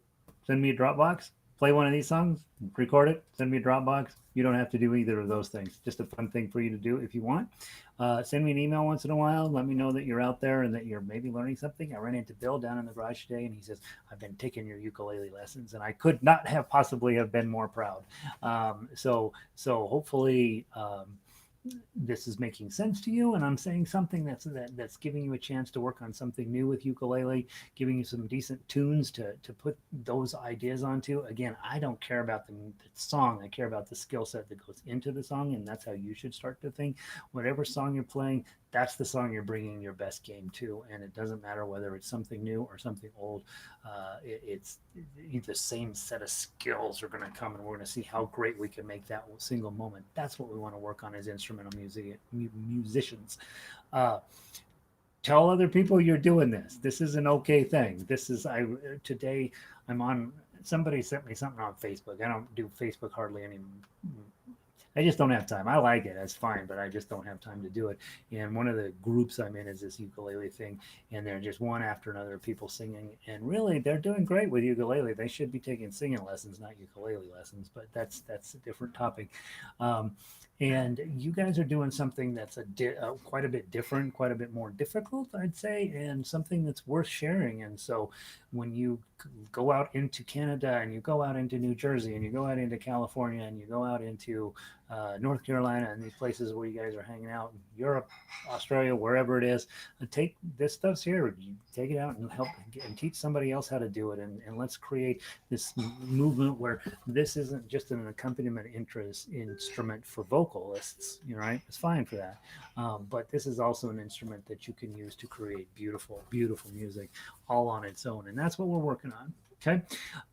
send me a Dropbox, play one of these songs, record it, send me a Dropbox. You don't have to do either of those things. Just a fun thing for you to do if you want. Send me an email once in a while. Let me know that you're out there and that you're maybe learning something. I ran into Bill down in the garage today, and he says, "I've been taking your ukulele lessons," and I could not have possibly have been more proud. So hopefully. This is making sense to you, and I'm saying something that's giving you a chance to work on something new with ukulele, giving you some decent tunes to put those ideas onto. Again, I don't care about the song, I care about the skill set that goes into the song, and that's how you should start to think. Whatever song you're playing, that's the song you're bringing your best game to, and it doesn't matter whether it's something new or something old. It's the same set of skills are going to come, and we're going to see how great we can make that single moment. That's what we want to work on as instrumental musicians. Uh, Tell other people you're doing this. This is an okay thing. This is I today. I'm on. Somebody sent me something on Facebook. I don't do Facebook hardly anymore. I just don't have time. I like it. That's fine, but I just don't have time to do it. And one of the groups I'm in is this ukulele thing, and they're just one after another people singing. And really, they're doing great with ukulele. They should be taking singing lessons, not ukulele lessons. But that's a different topic. Um, and you guys are doing something that's quite a bit different, quite a bit more difficult, I'd say, and something that's worth sharing. And so, when you go out into Canada and you go out into New Jersey and you go out into California and you go out into North Carolina and these places where you guys are hanging out, Europe, Australia, wherever it is, take this stuff's here. You take it out and help and teach somebody else how to do it. And let's create this movement where this isn't just an accompaniment interest instrument for vocalists, you know, right? It's fine for that. But this is also an instrument that you can use to create beautiful, beautiful music all on its own. And that's what we're working on. Okay,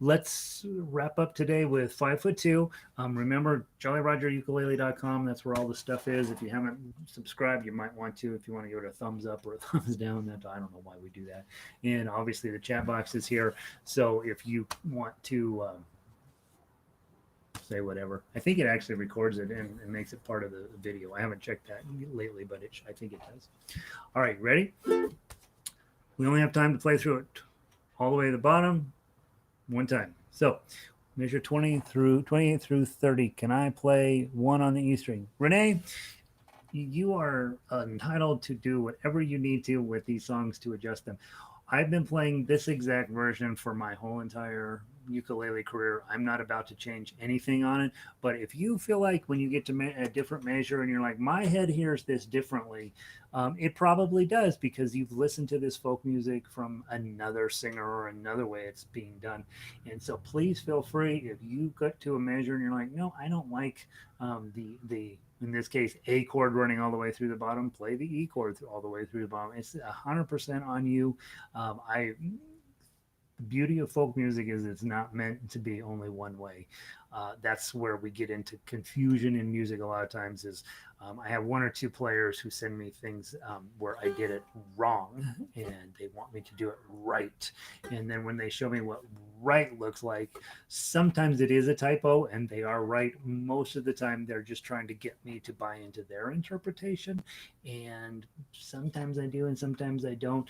let's wrap up today with 5'2". Remember, jollyrogerukulele.com. That's where all the stuff is. If you haven't subscribed, you might want to. If you want to give it a thumbs up or a thumbs down, that I don't know why we do that. And obviously, the chat box is here. So if you want to say whatever, I think it actually records it and makes it part of the video. I haven't checked that lately, but I think it does. All right, ready? We only have time to play through it all the way to the bottom. One time. So measure 28 through 30. Can I play one on the E string? Renee, you are entitled to do whatever you need to with these songs to adjust them. I've been playing this exact version for my whole entire ukulele career. I'm not about to change anything on it. But if you feel like when you get to a different measure and you're like, my head hears this differently, it probably does because you've listened to this folk music from another singer or another way it's being done. And so please feel free if you get to a measure and you're like, no, I don't like the in this case, A chord running all the way through the bottom, play the E chord all the way through the bottom. It's 100% on you. The beauty of folk music is it's not meant to be only one way. That's where we get into confusion in music a lot of times is I have one or two players who send me things where I did it wrong and they want me to do it right. And then when they show me what right looks like, sometimes it is a typo and they are right. Most of the time they're just trying to get me to buy into their interpretation. And sometimes I do and sometimes I don't.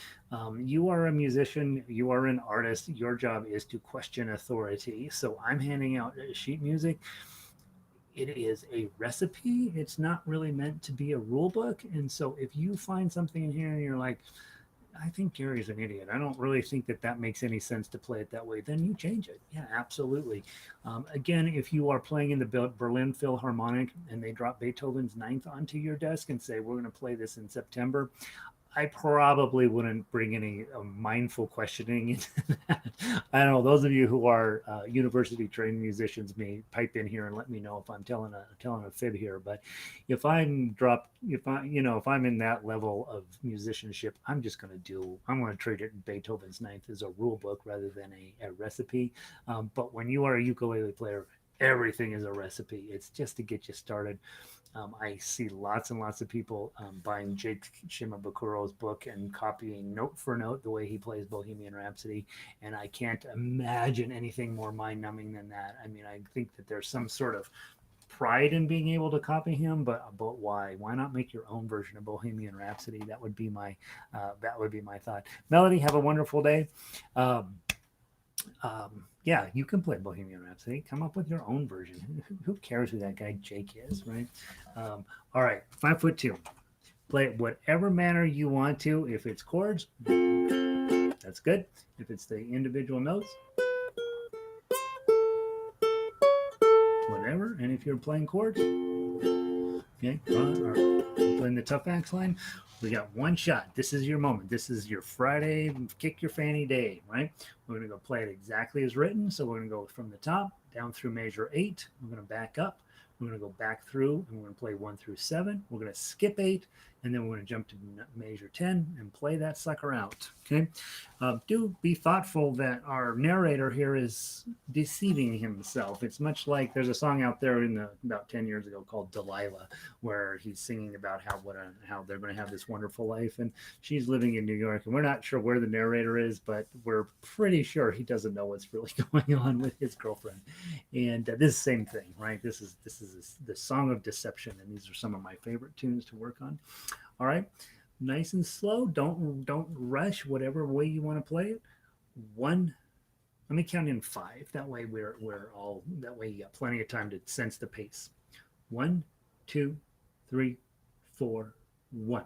You are a musician, you are an artist. Your job is to question authority. So I'm handing out sheet music. It is a recipe. It's not really meant to be a rule book. And so if you find something in here and you're like, I think Gary's an idiot. I don't really think that that makes any sense to play it that way. Then you change it. Yeah, absolutely. Again, if you are playing in the Berlin Philharmonic and they drop Beethoven's Ninth onto your desk and say, we're going to play this in September, I probably wouldn't bring any mindful questioning into that. I don't know. Those of you who are university trained musicians may pipe in here and let me know if I'm telling a fib here. But if I'm dropped, if I if I'm in that level of musicianship, I'm going to treat it in Beethoven's Ninth as a rule book rather than a recipe. But when you are a ukulele player, everything is a recipe. It's just to get you started. I see lots and lots of people buying Jake Shimabukuro's book and copying note for note the way he plays Bohemian Rhapsody. And I can't imagine anything more mind numbing than that. I mean, I think that there's some sort of pride in being able to copy him, but why? Why not make your own version of Bohemian Rhapsody? That would be my thought. Melody, have a wonderful day. Um, yeah, you can play Bohemian Rhapsody. Come up with your own version. Who cares who that guy Jake is, right? Um, all right, 5'2". Play it whatever manner you want to. If it's chords, that's good. If it's the individual notes, whatever. And if you're playing chords, okay, playing the tough axe line, we got one shot. This is your moment. This is your Friday kick your fanny day, right? We're going to go play it exactly as written. So we're going to go from the top down through measure 8. We're going to back up. We're going to go back through and we're going to play 1 through 7. We're going to skip 8 and then we're going to jump to measure 10 and play that sucker out. Okay. Do be thoughtful that our narrator here is deceiving himself. It's much like there's a song out there about 10 years ago called Delilah, where he's singing about how they're going to have this wonderful life, and she's living in New York, and we're not sure where the narrator is, but we're pretty sure he doesn't know what's really going on with his girlfriend. And this is the same thing, right? This is the song of deception, and these are some of my favorite tunes to work on. All right, nice and slow. Don't rush whatever way you want to play it. One. Let me count in 5. That way we're all that way you got plenty of time to sense the pace. 1, 2, 3, 4, 1.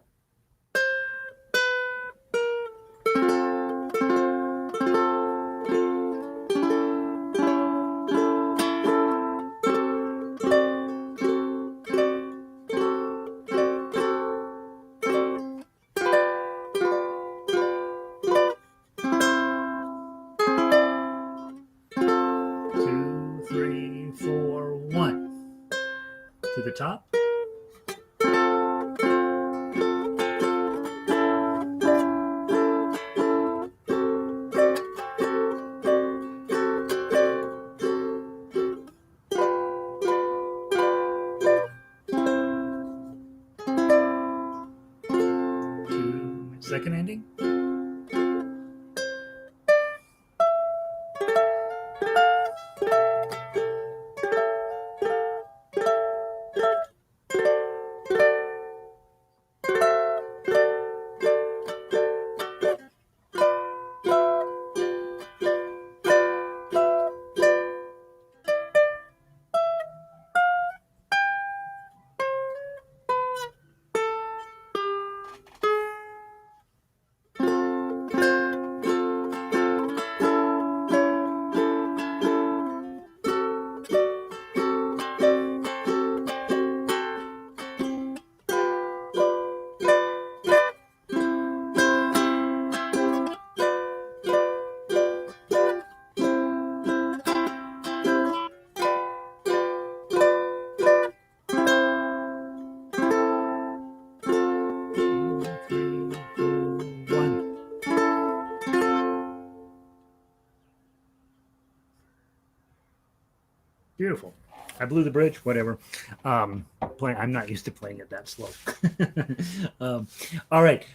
2, 3, 4, 1. To the top. To second ending. Beautiful. I blew the bridge, whatever. I'm not used to playing it that slow. All right.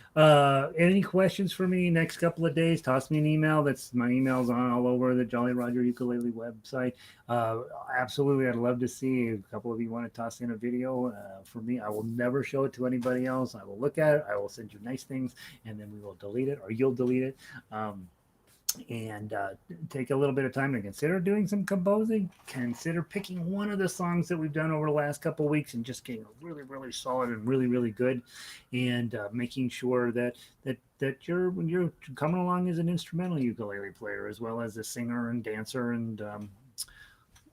Any questions for me next couple of days? Toss me an email. My email's on all over the Jolly Roger Ukulele website. Absolutely. I'd love to see a couple of you want to toss in a video for me. I will never show it to anybody else. I will look at it. I will send you nice things and then we will delete it or you'll delete it. and take a little bit of time to consider doing some composing. Consider picking one of the songs that we've done over the last couple of weeks and just getting really solid and really good, and making sure that you're coming along as an instrumental ukulele player as well as a singer and dancer and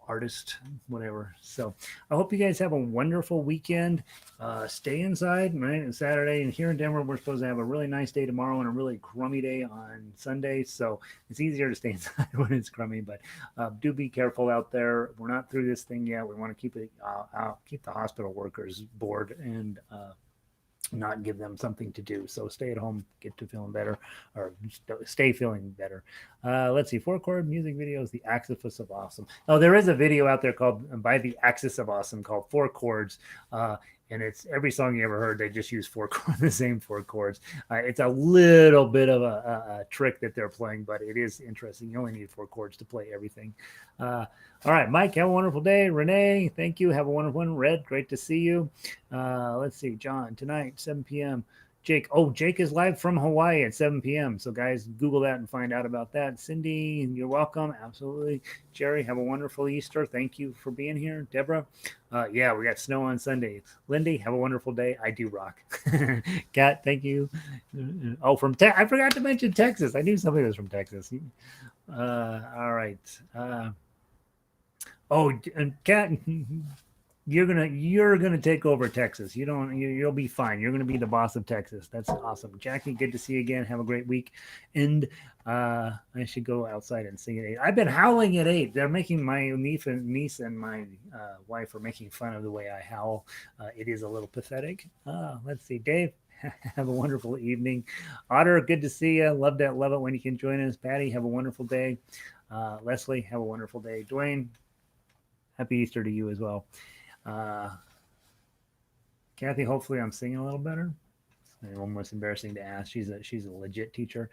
artist, whatever. So I hope you guys have a wonderful weekend. Stay inside, right? It's Saturday, and here in Denver, we're supposed to have a really nice day tomorrow and a really crummy day on Sunday. So it's easier to stay inside when it's crummy, but do be careful out there. We're not through this thing yet. We want to keep it out, keep the hospital workers bored and not give them something to do. So stay at home, get to feeling better, or stay feeling better. Let's see, 4-chord music videos, The Axis of Awesome. Oh, there is a video out there called by The Axis of Awesome called 4 Chords. And it's every song you ever heard. They just use 4 chords, the same 4 chords. It's a little bit of a trick that they're playing, but it is interesting. You only need 4 chords to play everything. All right, Mike, have a wonderful day. Renee, thank you. Have a wonderful one. Red, great to see you. Let's see, John, tonight, 7 p.m. Jake. Oh, Jake is live from Hawaii at 7 p.m. So, guys, Google that and find out about that. Cindy, you're welcome. Absolutely. Jerry, have a wonderful Easter. Thank you for being here. Deborah, yeah, we got snow on Sunday. Lindy, have a wonderful day. I do rock. Kat, thank you. Oh, from I forgot to mention Texas. I knew somebody was from Texas. All right. Oh, and Kat, you're gonna take over Texas. You'll be fine. You're gonna be the boss of Texas. That's awesome. Jackie, good to see you again. Have a great week. And I should go outside and sing at 8. I've been howling at 8. They're making my niece and my wife are making fun of the way I howl. It is a little pathetic. Let's see, Dave. Have a wonderful evening. Otter, good to see you. Love it when you can join us. Patty, have a wonderful day. Leslie, have a wonderful day. Dwayne, happy Easter to you as well. Kathy, hopefully I'm singing a little better. Almost embarrassing to ask. She's a legit teacher.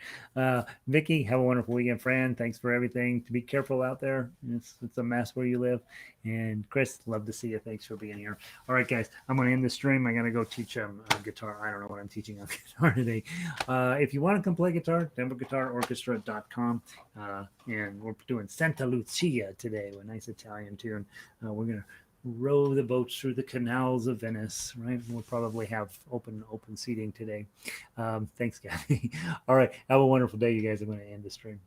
Vicky, have a wonderful weekend, friend. Thanks for everything. To be careful out there. It's a mess where you live. And Chris, love to see you. Thanks for being here. All right, guys, I'm going to end the stream. I'm going to go teach guitar. I don't know what I'm teaching on guitar today. If you want to come play guitar, denverguitarorchestra.com. And we're doing Santa Lucia today, a nice Italian tune. We're going to row the boats through the canals of Venice, right? We'll probably have open seating today. Thanks, Kathy. All right. Have a wonderful day, you guys. I'm going to end the stream.